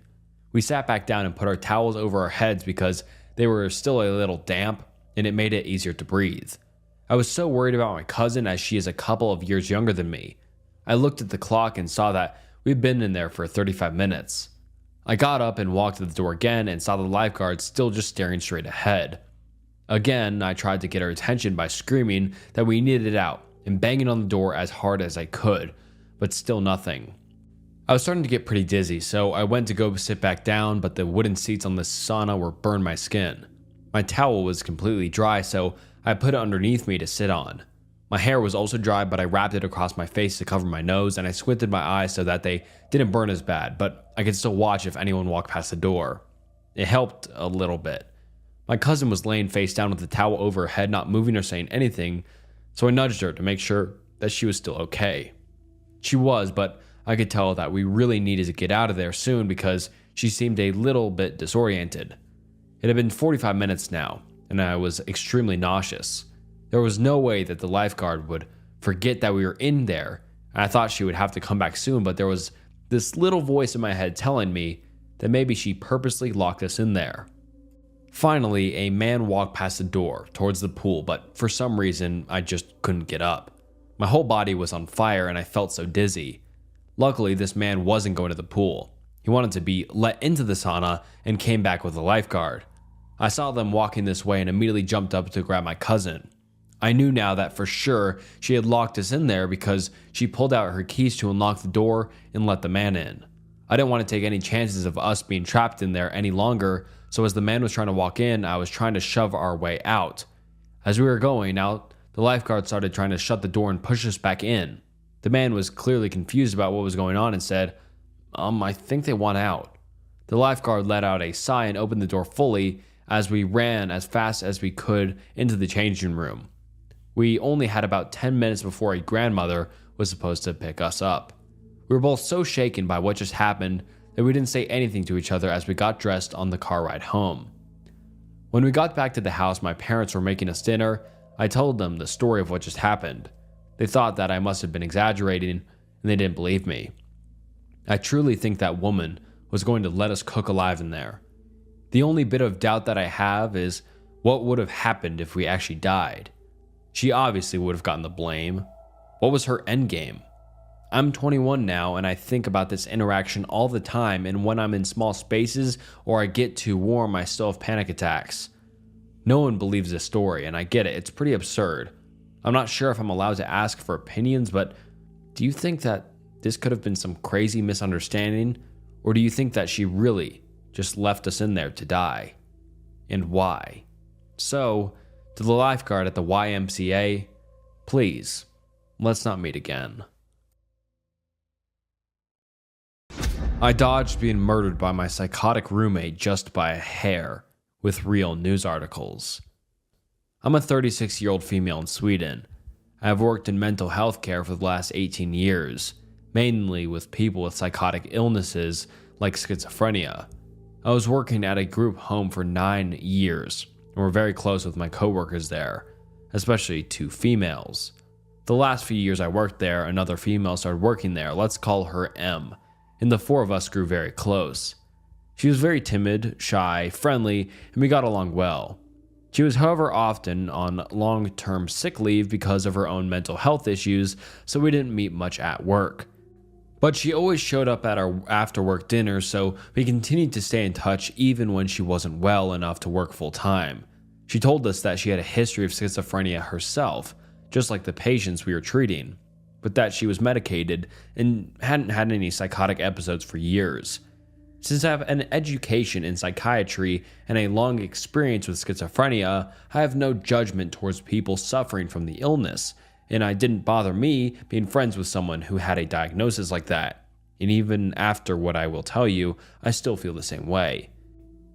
We sat back down and put our towels over our heads because they were still a little damp and it made it easier to breathe. I was so worried about my cousin as she is a couple of years younger than me. I looked at the clock and saw that we'd been in there for 35 minutes. I got up and walked to the door again and saw the lifeguard still just staring straight ahead. Again, I tried to get her attention by screaming that we needed it out and banging on the door as hard as I could, but still nothing. I was starting to get pretty dizzy, so I went to go sit back down, but the wooden seats on the sauna were burned my skin. My towel was completely dry, so I put it underneath me to sit on. My hair was also dry, but I wrapped it across my face to cover my nose, and I squinted my eyes so that they didn't burn as bad, but I could still watch if anyone walked past the door. It helped a little bit. My cousin was laying face down with the towel over her head, not moving or saying anything, so I nudged her to make sure that she was still okay. She was, but I could tell that we really needed to get out of there soon because she seemed a little bit disoriented. It had been 45 minutes now, and I was extremely nauseous. There was no way that the lifeguard would forget that we were in there, and I thought she would have to come back soon, but there was this little voice in my head telling me that maybe she purposely locked us in there. Finally, a man walked past the door towards the pool, but for some reason, I just couldn't get up. My whole body was on fire and I felt so dizzy. Luckily, this man wasn't going to the pool. He wanted to be let into the sauna and came back with a lifeguard. I saw them walking this way and immediately jumped up to grab my cousin. I knew now that for sure she had locked us in there because she pulled out her keys to unlock the door and let the man in. I didn't want to take any chances of us being trapped in there any longer, so as the man was trying to walk in, I was trying to shove our way out. As we were going out, the lifeguard started trying to shut the door and push us back in. The man was clearly confused about what was going on and said, I think they want out. The lifeguard let out a sigh and opened the door fully as we ran as fast as we could into the changing room. We only had about 10 minutes before a grandmother was supposed to pick us up. We were both so shaken by what just happened that we didn't say anything to each other as we got dressed on the car ride home. When we got back to the house, my parents were making us dinner. I told them the story of what just happened. They thought that I must have been exaggerating, and they didn't believe me. I truly think that woman was going to let us cook alive in there. The only bit of doubt that I have is what would have happened if we actually died. She obviously would have gotten the blame. What was her endgame? I'm 21 now, and I think about this interaction all the time, and when I'm in small spaces or I get too warm, I still have panic attacks. No one believes this story, and I get it. It's pretty absurd. I'm not sure if I'm allowed to ask for opinions, but do you think that this could have been some crazy misunderstanding, or do you think that she really just left us in there to die? And why? So, to the lifeguard at the YMCA, please, let's not meet again. I dodged being murdered by my psychotic roommate just by a hair with real news articles. I'm a 36-year-old female in Sweden. I have worked in mental health care for the last 18 years, mainly with people with psychotic illnesses like schizophrenia. I was working at a group home for 9 years, and we're very close with my coworkers there, especially 2 females. The last few years I worked there, another female started working there. Let's call her M, and the 4 of us grew very close. She was very timid, shy, friendly, and we got along well. She was, however, often on long-term sick leave because of her own mental health issues, so we didn't meet much at work. But she always showed up at our after-work dinners, so we continued to stay in touch even when she wasn't well enough to work full-time. She told us that she had a history of schizophrenia herself, just like the patients we were treating, but that she was medicated and hadn't had any psychotic episodes for years. Since I have an education in psychiatry and a long experience with schizophrenia, I have no judgment towards people suffering from the illness, and it didn't bother me being friends with someone who had a diagnosis like that. And even after what I will tell you, I still feel the same way.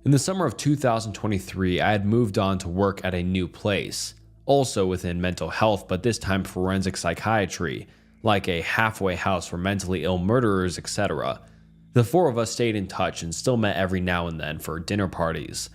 In the summer of 2023, I had moved on to work at a new place, also within mental health, but this time forensic psychiatry, like a halfway house for mentally ill murderers, etc. The 4 of us stayed in touch and still met every now and then for dinner parties.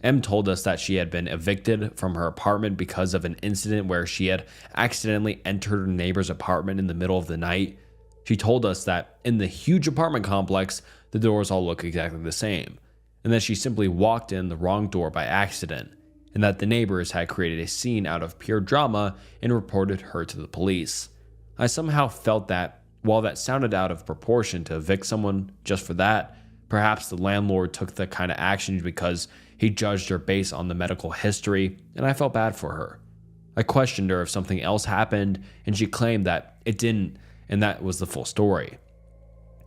M told us that she had been evicted from her apartment because of an incident where she had accidentally entered her neighbor's apartment in the middle of the night. She told us that in the huge apartment complex, the doors all look exactly the same, and that she simply walked in the wrong door by accident, and that the neighbors had created a scene out of pure drama and reported her to the police. I somehow felt that while that sounded out of proportion to evict someone just for that, Perhaps the landlord took that kind of action because he judged her based on the medical history, and I felt bad for her. I questioned her if something else happened, and she claimed that it didn't, and that was the full story.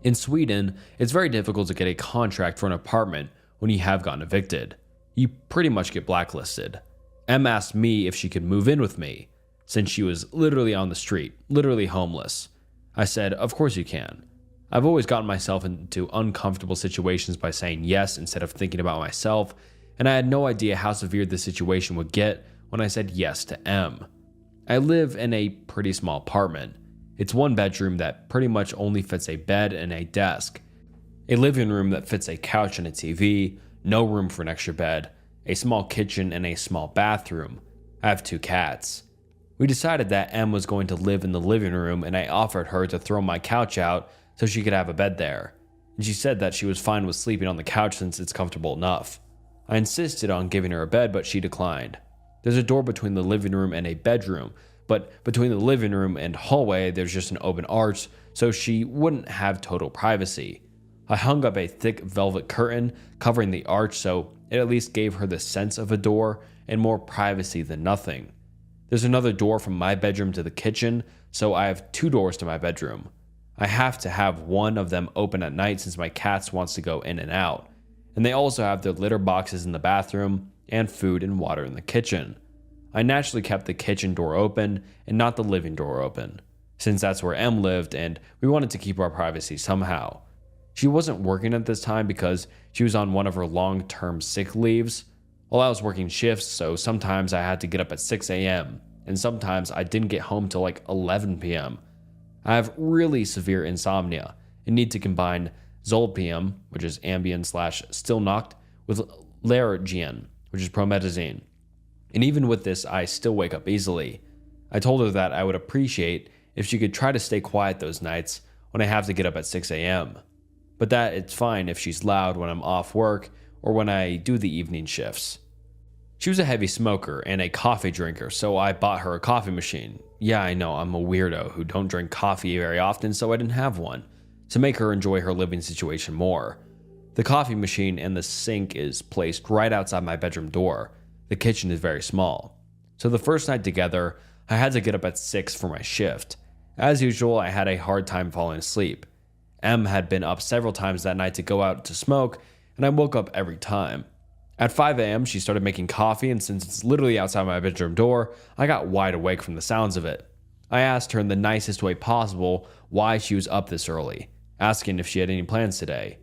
In Sweden, it's very difficult to get a contract for an apartment when you have gotten evicted. You pretty much get blacklisted. Em asked me if she could move in with me, since she was literally on the street, literally homeless. I said, of course you can. I've always gotten myself into uncomfortable situations by saying yes instead of thinking about myself, and I had no idea how severe the situation would get when I said yes to M. I live in a pretty small apartment. It's one bedroom that pretty much only fits a bed and a desk, a living room that fits a couch and a TV, no room for an extra bed, a small kitchen, and a small bathroom. I have 2 cats. We decided that M was going to live in the living room, and I offered her to throw my couch out so she could have a bed there, and she said that she was fine with sleeping on the couch since it's comfortable enough. I insisted on giving her a bed, but she declined. There's a door between the living room and a bedroom, but between the living room and hallway there's just an open arch, so she wouldn't have total privacy. I hung up a thick velvet curtain covering the arch so it at least gave her the sense of a door and more privacy than nothing. There's another door from my bedroom to the kitchen, so I have 2 doors to my bedroom. I have to have one of them open at night since my cats wants to go in and out. And they also have their litter boxes in the bathroom and food and water in the kitchen. I naturally kept the kitchen door open and not the living door open, since that's where M lived and we wanted to keep our privacy somehow. She wasn't working at this time because she was on one of her long-term sick leaves. While I was working shifts, so sometimes I had to get up at 6 a.m. and sometimes I didn't get home till like 11 p.m. I have really severe insomnia and need to combine zolpidem, which is Ambien/Stilnoct, with Narration, which is promethazine. And even with this, I still wake up easily. I told her that I would appreciate if she could try to stay quiet those nights when I have to get up at 6 a.m. But that it's fine if she's loud when I'm off work or when I do the evening shifts. She was a heavy smoker and a coffee drinker, so I bought her a coffee machine. Yeah, I know, I'm a weirdo who don't drink coffee very often, so I didn't have one, to make her enjoy her living situation more. The coffee machine and the sink is placed right outside my bedroom door. The kitchen is very small. So the first night together, I had to get up at 6 for my shift. As usual, I had a hard time falling asleep. M had been up several times that night to go out to smoke, and I woke up every time. At 5 a.m., she started making coffee, and since it's literally outside my bedroom door, I got wide awake from the sounds of it. I asked her in the nicest way possible why she was up this early, asking if she had any plans today.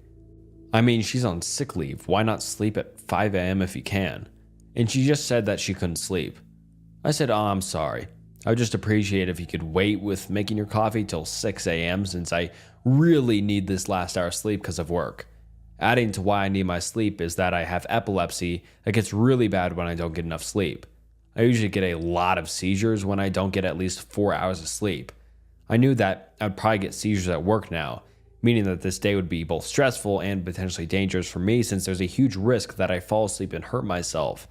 I mean, she's on sick leave, why not sleep at 5 a.m. if you can? And she just said that she couldn't sleep. I said, I'm sorry. I would just appreciate if you could wait with making your coffee till 6 a.m. since I really need this last hour of sleep because of work. Adding to why I need my sleep is that I have epilepsy that gets really bad when I don't get enough sleep. I usually get a lot of seizures when I don't get at least 4 hours of sleep. I knew that I'd probably get seizures at work now, meaning that this day would be both stressful and potentially dangerous for me since there's a huge risk that I fall asleep and hurt myself.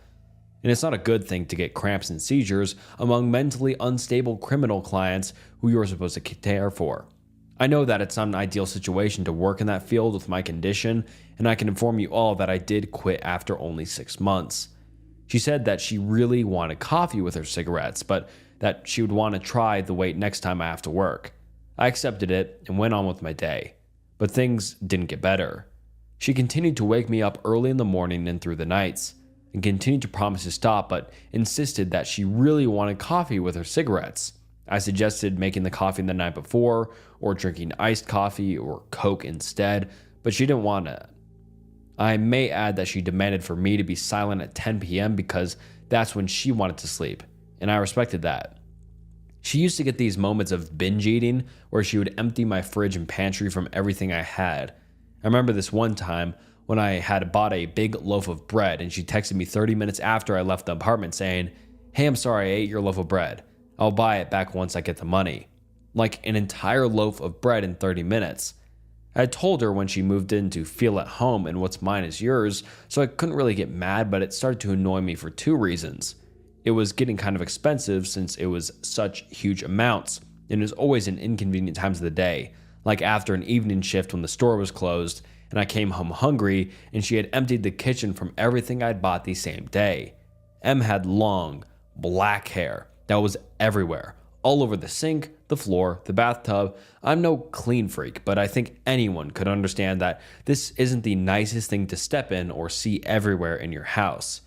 And it's not a good thing to get cramps and seizures among mentally unstable criminal clients who you're supposed to care for. I know that it's not an ideal situation to work in that field with my condition, and I can inform you all that I did quit after only 6 months. She said that she really wanted coffee with her cigarettes, but that she would want to try the wait next time I have to work. I accepted it and went on with my day, but things didn't get better. She continued to wake me up early in the morning and through the nights, and continued to promise to stop, but insisted that she really wanted coffee with her cigarettes. I suggested making the coffee the night before, or drinking iced coffee or Coke instead, but she didn't want it. I may add that she demanded for me to be silent at 10 p.m. because that's when she wanted to sleep, and I respected that. She used to get these moments of binge eating where she would empty my fridge and pantry from everything I had. I remember this one time when I had bought a big loaf of bread and she texted me 30 minutes after I left the apartment saying, "Hey, I'm sorry I ate your loaf of bread. I'll buy it back once I get the money." Like an entire loaf of bread in 30 minutes. I had told her when she moved in to feel at home and what's mine is yours, so I couldn't really get mad, but it started to annoy me for 2 reasons. It was getting kind of expensive since it was such huge amounts, and it was always in inconvenient times of the day, like after an evening shift when the store was closed, and I came home hungry, and she had emptied the kitchen from everything I'd bought the same day. Em had long, black hair that was everywhere, all over the sink, the floor, the bathtub. I'm no clean freak, but I think anyone could understand that this isn't the nicest thing to step in or see everywhere in your house.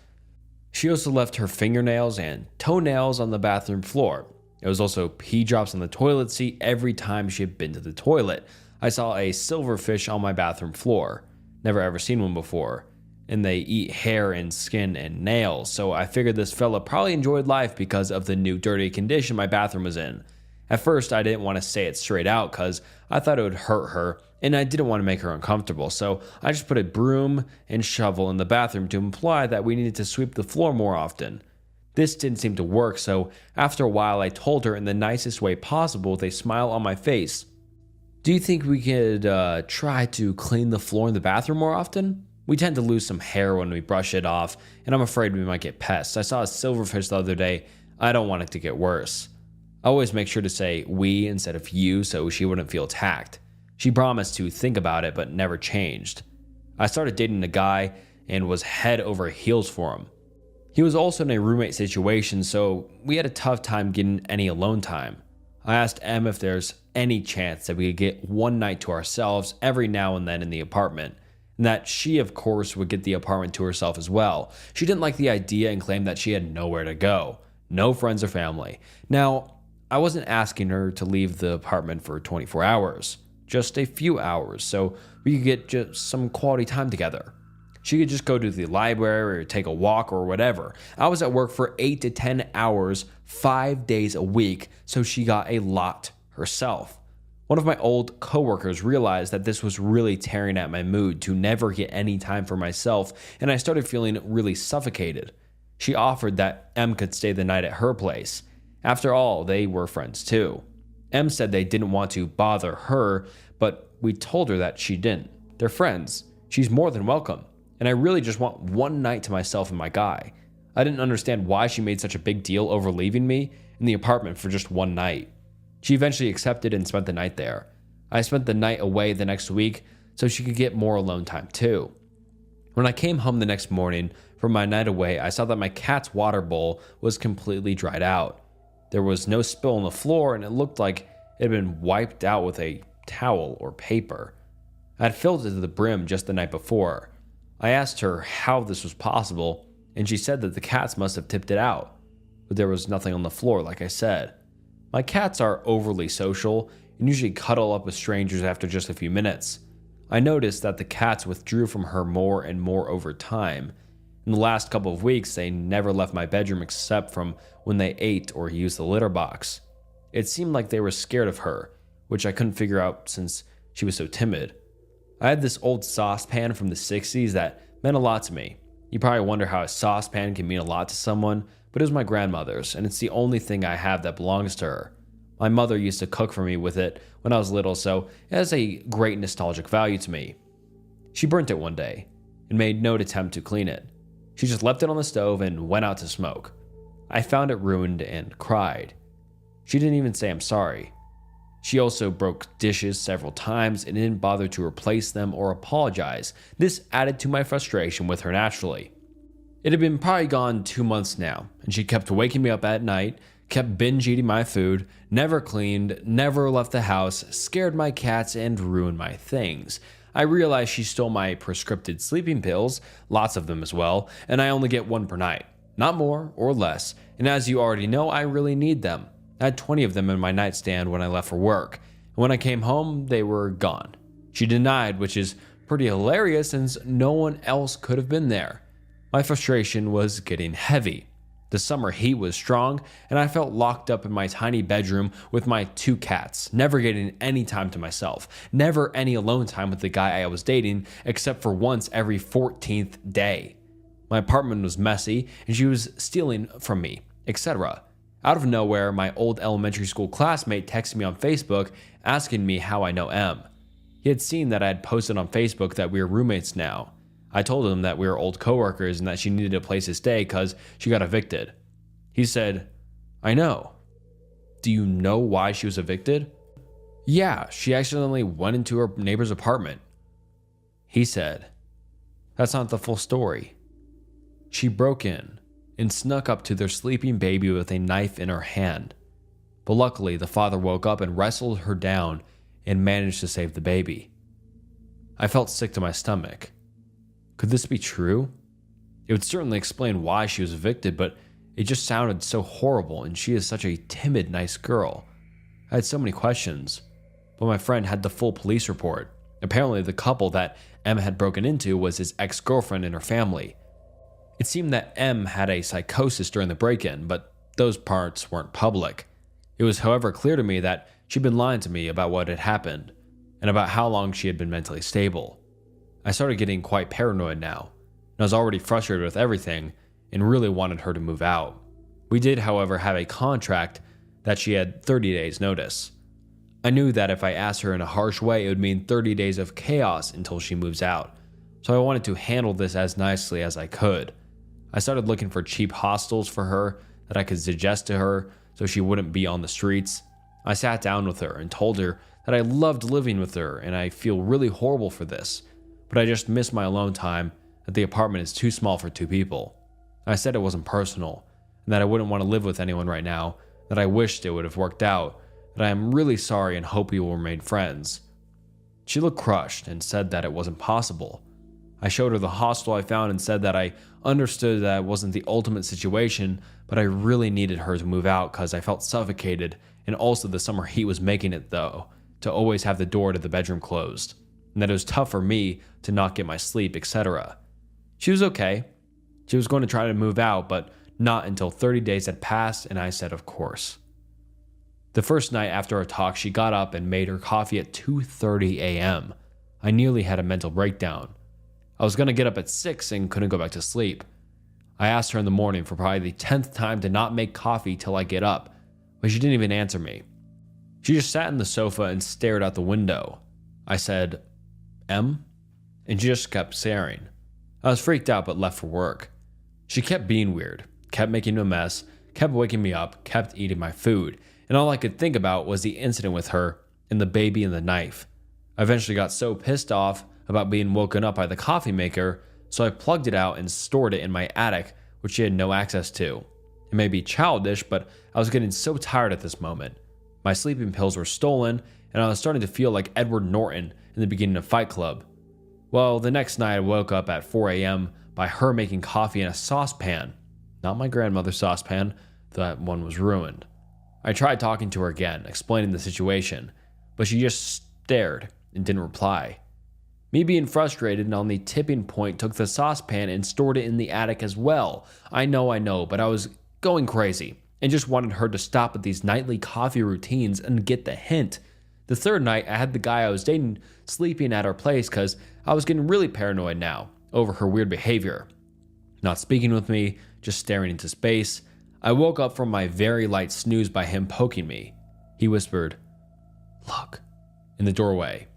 She also left her fingernails and toenails on the bathroom floor. There was also pee drops on the toilet seat every time she had been to the toilet. I saw a silverfish on my bathroom floor. Never ever seen one before. And they eat hair and skin and nails, so I figured this fella probably enjoyed life because of the new dirty condition my bathroom was in. At first, I didn't want to say it straight out because I thought it would hurt her, and I didn't want to make her uncomfortable, so I just put a broom and shovel in the bathroom to imply that we needed to sweep the floor more often. This didn't seem to work, so after a while I told her in the nicest way possible with a smile on my face, "Do you think we could try to clean the floor in the bathroom more often? We tend to lose some hair when we brush it off, and I'm afraid we might get pests. I saw a silverfish the other day. I don't want it to get worse." I always make sure to say we instead of you so she wouldn't feel attacked. She promised to think about it but never changed. I started dating a guy and was head over heels for him. He was also in a roommate situation, so we had a tough time getting any alone time. I asked Em if there's any chance that we could get one night to ourselves every now and then in the apartment, and that she, of course, would get the apartment to herself as well. She didn't like the idea and claimed that she had nowhere to go, no friends or family. Now, I wasn't asking her to leave the apartment for 24 hours, just a few hours, so we could get just some quality time together. She could just go to the library or take a walk or whatever. I was at work for 8 to 10 hours, 5 days a week, so she got a lot herself. One of my old coworkers realized that this was really tearing at my mood to never get any time for myself, and I started feeling really suffocated. She offered that Em could stay the night at her place. After all, they were friends too. Em said they didn't want to bother her, but we told her that she didn't. They're friends. She's more than welcome. And I really just want one night to myself and my guy. I didn't understand why she made such a big deal over leaving me in the apartment for just one night. She eventually accepted and spent the night there. I spent the night away the next week so she could get more alone time too. When I came home the next morning from my night away, I saw that my cat's water bowl was completely dried out. There was no spill on the floor, and it looked like it had been wiped out with a towel or paper. I had filled it to the brim just the night before. I asked her how this was possible, and she said that the cats must have tipped it out, but there was nothing on the floor, like I said. My cats are overly social and usually cuddle up with strangers after just a few minutes. I noticed that the cats withdrew from her more and more over time. In the last couple of weeks, they never left my bedroom except from when they ate or used the litter box. It seemed like they were scared of her, which I couldn't figure out since she was so timid. I had this old saucepan from the 60s that meant a lot to me. You probably wonder how a saucepan can mean a lot to someone, but it was my grandmother's, and it's the only thing I have that belongs to her. My mother used to cook for me with it when I was little, so it has a great nostalgic value to me. She burnt it one day and made no attempt to clean it. She just left it on the stove and went out to smoke. I found it ruined and cried. She didn't even say I'm sorry. She also broke dishes several times and didn't bother to replace them or apologize. This added to my frustration with her naturally. It had been probably gone 2 months now, and she kept waking me up at night, kept binge eating my food, never cleaned, never left the house, scared my cats, and ruined my things. I realized she stole my prescripted sleeping pills, lots of them as well, and I only get one per night. Not more or less, and as you already know, I really need them. I had 20 of them in my nightstand when I left for work, and when I came home, they were gone. She denied, which is pretty hilarious since no one else could have been there. My frustration was getting heavy. The summer heat was strong, and I felt locked up in my tiny bedroom with my 2 cats, never getting any time to myself, never any alone time with the guy I was dating, except for once every 14th day. My apartment was messy, and she was stealing from me, etc. Out of nowhere, my old elementary school classmate texted me on Facebook asking me how I know Em. He had seen that I had posted on Facebook that we were roommates now. I told him that we were old coworkers and that she needed a place to stay because she got evicted. He said, "I know. Do you know why she was evicted?" "Yeah, she accidentally went into her neighbor's apartment." He said, "That's not the full story." She broke in and snuck up to their sleeping baby with a knife in her hand. But luckily, the father woke up and wrestled her down and managed to save the baby. I felt sick to my stomach. Could this be true? It would certainly explain why she was evicted, but it just sounded so horrible, and she is such a timid, nice girl. I had so many questions, but my friend had the full police report. Apparently, the couple that M had broken into was his ex-girlfriend and her family. It seemed that M had a psychosis during the break-in, but those parts weren't public. It was, however, clear to me that she'd been lying to me about what had happened, and about how long she had been mentally stable. I started getting quite paranoid now, and I was already frustrated with everything, and really wanted her to move out. We did, however, have a contract that she had 30 days notice. I knew that if I asked her in a harsh way, it would mean 30 days of chaos until she moves out, so I wanted to handle this as nicely as I could. I started looking for cheap hostels for her that I could suggest to her so she wouldn't be on the streets. I sat down with her and told her that I loved living with her and I feel really horrible for this, but I just miss my alone time, that the apartment is too small for 2 people. I said it wasn't personal, and that I wouldn't want to live with anyone right now, that I wished it would have worked out, that I am really sorry and hope we will remain friends. She looked crushed and said that it wasn't possible. I showed her the hostel I found and said that I understood that it wasn't the ultimate situation, but I really needed her to move out because I felt suffocated, and also the summer heat was making it, though, to always have the door to the bedroom closed, and that it was tough for me to not get my sleep, etc. She was okay. She was going to try to move out, but not until 30 days had passed, and I said of course. The first night after our talk, she got up and made her coffee at 2:30 a.m. I nearly had a mental breakdown. I was going to get up at 6 and couldn't go back to sleep. I asked her in the morning for probably the 10th time to not make coffee till I get up, but she didn't even answer me. She just sat in the sofa and stared out the window. I said, "M?" And she just kept staring. I was freaked out but left for work. She kept being weird, kept making a mess, kept waking me up, kept eating my food, and all I could think about was the incident with her and the baby and the knife. I eventually got so pissed off about being woken up by the coffee maker, so I plugged it out and stored it in my attic, which she had no access to. It may be childish, but I was getting so tired at this moment. My sleeping pills were stolen, and I was starting to feel like Edward Norton in the beginning of Fight Club. Well, the next night I woke up at 4 a.m. by her making coffee in a saucepan. Not my grandmother's saucepan, that one was ruined. I tried talking to her again, explaining the situation, but she just stared and didn't reply. Me being frustrated and on the tipping point took the saucepan and stored it in the attic as well. I know, but I was going crazy and just wanted her to stop with these nightly coffee routines and get the hint. The third night, I had the guy I was dating sleeping at our place because I was getting really paranoid now over her weird behavior. Not speaking with me, just staring into space. I woke up from my very light snooze by him poking me. He whispered, "Look," in the doorway.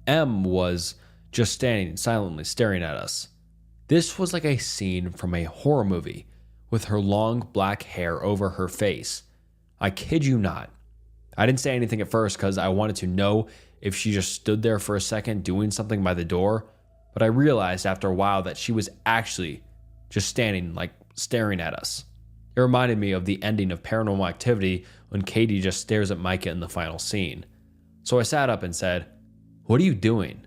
M was just standing silently staring at us. This was like a scene from a horror movie, with her long black hair over her face. I kid you not. I didn't say anything at first because I wanted to know if she just stood there for a second doing something by the door, but I realized after a while that she was actually just standing, like staring at us. It reminded me of the ending of Paranormal Activity when Katie just stares at Micah in the final scene. So I sat up and said, "What are you doing?"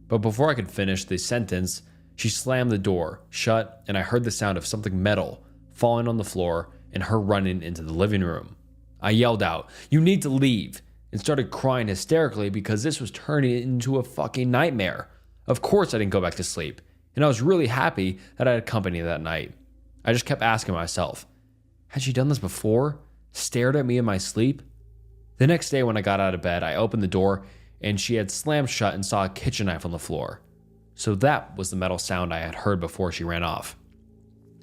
But before I could finish the sentence, she slammed the door shut, and I heard the sound of something metal falling on the floor and her running into the living room. I yelled out, "You need to leave," and started crying hysterically because this was turning into a fucking nightmare. Of course I didn't go back to sleep, and I was really happy that I had company that night. I just kept asking myself, had she done this before? Stared at me in my sleep? The next day when I got out of bed, I opened the door and she had slammed shut and saw a kitchen knife on the floor. So that was the metal sound I had heard before she ran off.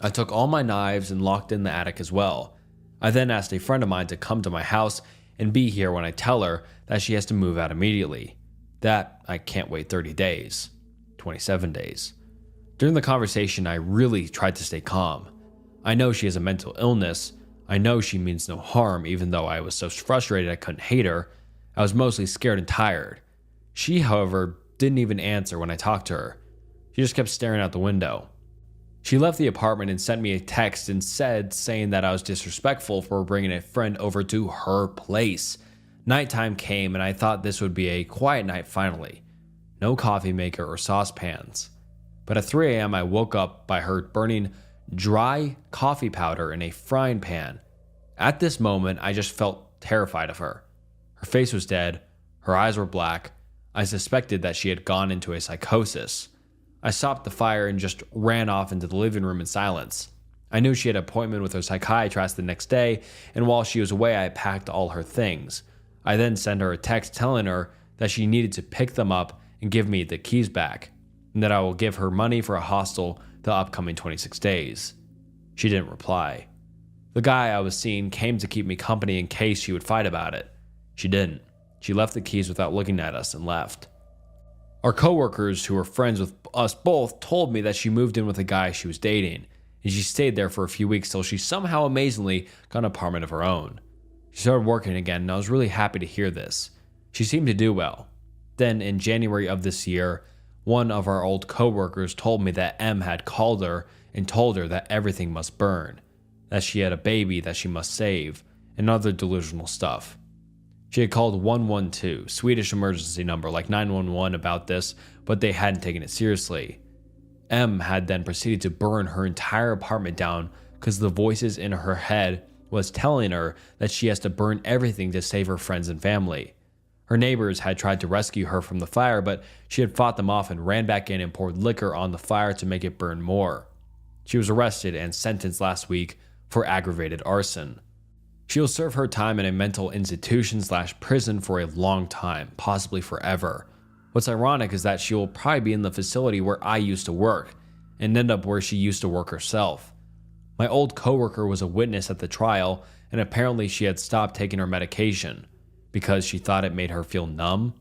I took all my knives and locked in the attic as well. I then asked a friend of mine to come to my house and be here when I tell her that she has to move out immediately. That I can't wait 30 days, 27 days. During the conversation, I really tried to stay calm. I know she has a mental illness. I know she means no harm, even though I was so frustrated I couldn't hate her. I was mostly scared and tired. She, however, didn't even answer when I talked to her. She just kept staring out the window. She left the apartment and sent me a text instead saying that I was disrespectful for bringing a friend over to her place. Nighttime came and I thought this would be a quiet night finally. No coffee maker or saucepans. But at 3 a.m. I woke up by her burning dry coffee powder in a frying pan. At this moment, I just felt terrified of her. Her face was dead. Her eyes were black. I suspected that she had gone into a psychosis. I stopped the fire and just ran off into the living room in silence. I knew she had an appointment with her psychiatrist the next day, and while she was away, I packed all her things. I then sent her a text telling her that she needed to pick them up and give me the keys back, and that I will give her money for a hostel the upcoming 26 days. She didn't reply. The guy I was seeing came to keep me company in case she would fight about it. She didn't. She left the keys without looking at us and left. Our coworkers who were friends with us both told me that she moved in with a guy she was dating, and she stayed there for a few weeks till she somehow amazingly got an apartment of her own. She started working again, and I was really happy to hear this. She seemed to do well. Then, in January of this year, one of our old coworkers told me that M had called her and told her that everything must burn, that she had a baby that she must save, and other delusional stuff. She had called 112, Swedish emergency number like 911 about this, but they hadn't taken it seriously. M had then proceeded to burn her entire apartment down because the voices in her head was telling her that she has to burn everything to save her friends and family. Her neighbors had tried to rescue her from the fire, but she had fought them off and ran back in and poured liquor on the fire to make it burn more. She was arrested and sentenced last week for aggravated arson. She will serve her time in a mental institution/prison for a long time, possibly forever. What's ironic is that she will probably be in the facility where I used to work, and end up where she used to work herself. My old coworker was a witness at the trial, and apparently she had stopped taking her medication because she thought it made her feel numb,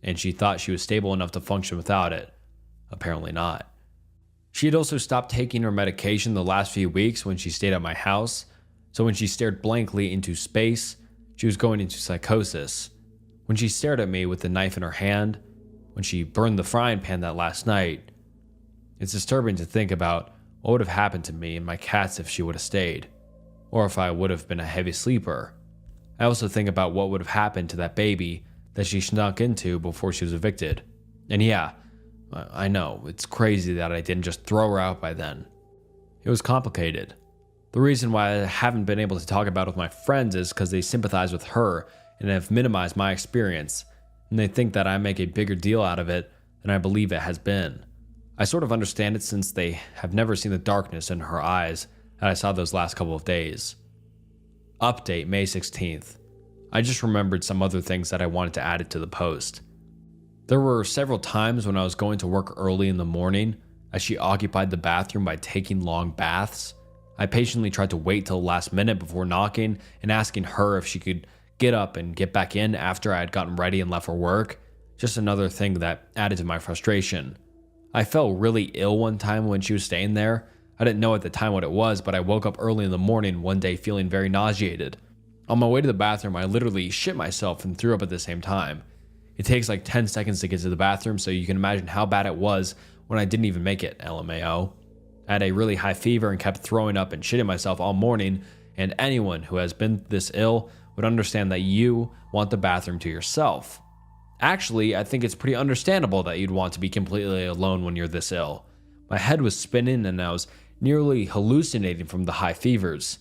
and she thought she was stable enough to function without it. Apparently not. She had also stopped taking her medication the last few weeks when she stayed at my house, so when she stared blankly into space, she was going into psychosis. When she stared at me with the knife in her hand, when she burned the frying pan that last night, it's disturbing to think about what would have happened to me and my cats if she would have stayed, or if I would have been a heavy sleeper. I also think about what would have happened to that baby that she snuck into before she was evicted. And yeah, I know, it's crazy that I didn't just throw her out by then. It was complicated. The reason why I haven't been able to talk about it with my friends is because they sympathize with her and have minimized my experience, and they think that I make a bigger deal out of it than I believe it has been. I sort of understand it since they have never seen the darkness in her eyes that I saw those last couple of days. Update May 16th. I just remembered some other things that I wanted to add to the post. There were several times when I was going to work early in the morning as she occupied the bathroom by taking long baths. I patiently tried to wait till the last minute before knocking and asking her if she could get up and get back in after I had gotten ready and left for work. Just another thing that added to my frustration. I felt really ill one time when she was staying there. I didn't know at the time what it was, but I woke up early in the morning one day feeling very nauseated. On my way to the bathroom, I literally shit myself and threw up at the same time. It takes like 10 seconds to get to the bathroom, so you can imagine how bad it was when I didn't even make it, LMAO. I had a really high fever and kept throwing up and shitting myself all morning, and anyone who has been this ill would understand that you want the bathroom to yourself. Actually, I think it's pretty understandable that you'd want to be completely alone when you're this ill. My head was spinning and I was nearly hallucinating from the high fevers.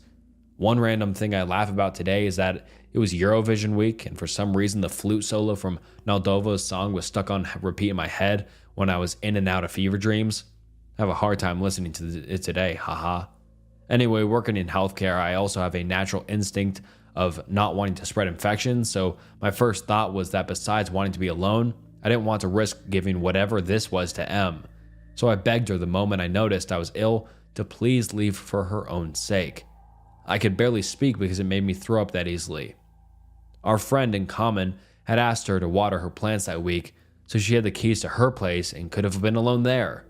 One random thing I laugh about today is that it was Eurovision week, and for some reason the flute solo from Moldova's song was stuck on repeat in my head when I was in and out of fever dreams. I have a hard time listening to it today, haha. Anyway, working in healthcare, I also have a natural instinct of not wanting to spread infections, so my first thought was that besides wanting to be alone, I didn't want to risk giving whatever this was to M. So I begged her the moment I noticed I was ill to please leave for her own sake. I could barely speak because it made me throw up that easily. Our friend in common had asked her to water her plants that week, so she had the keys to her place and could have been alone there.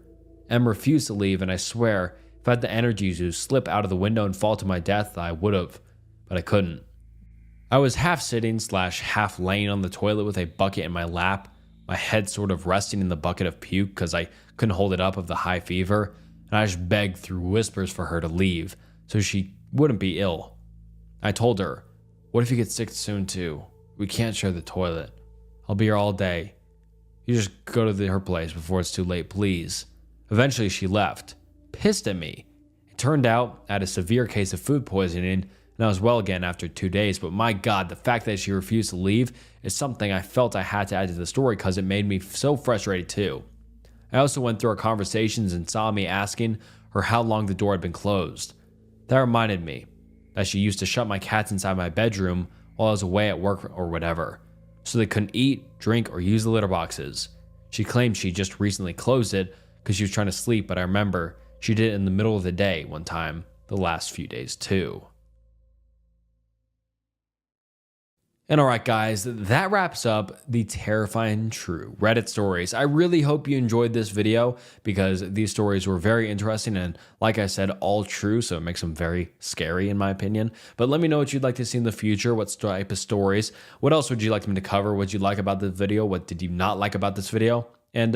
M refused to leave, and I swear, if I had the energy to slip out of the window and fall to my death, I would have, but I couldn't. I was half sitting / half laying on the toilet with a bucket in my lap. my head sort of resting in the bucket of puke because I couldn't hold it up of the high fever, and I just begged through whispers for her to leave so she wouldn't be ill. I told her, "What if you get sick soon too? We can't share the toilet. I'll be here all day. You just go to her place before it's too late, please." Eventually she left, pissed at me. It turned out I had a severe case of food poisoning and I was well again after 2 days, but my God, the fact that she refused to leave is something I felt I had to add to the story because it made me so frustrated too. I also went through our conversations and saw me asking her how long the door had been closed. That reminded me that she used to shut my cats inside my bedroom while I was away at work or whatever, so they couldn't eat, drink, or use the litter boxes. She claimed she just recently closed it because she was trying to sleep, but I remember she did it in the middle of the day one time the last few days too. And alright guys, that wraps up the terrifying true Reddit stories. I really hope you enjoyed this video because these stories were very interesting and, like I said, all true, so it makes them very scary in my opinion. But let me know what you'd like to see in the future, what type of stories, what else would you like me to cover, what did you like about the video, what did you not like about this video? And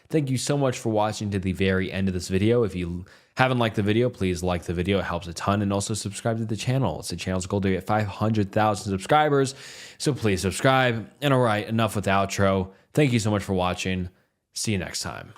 thank you so much for watching to the very end of this video. If you haven't liked the video, please like the video. It helps a ton. And also subscribe to the channel. It's the channel's goal to get 500,000 subscribers. So please subscribe. And all right, enough with the outro. Thank you so much for watching. See you next time.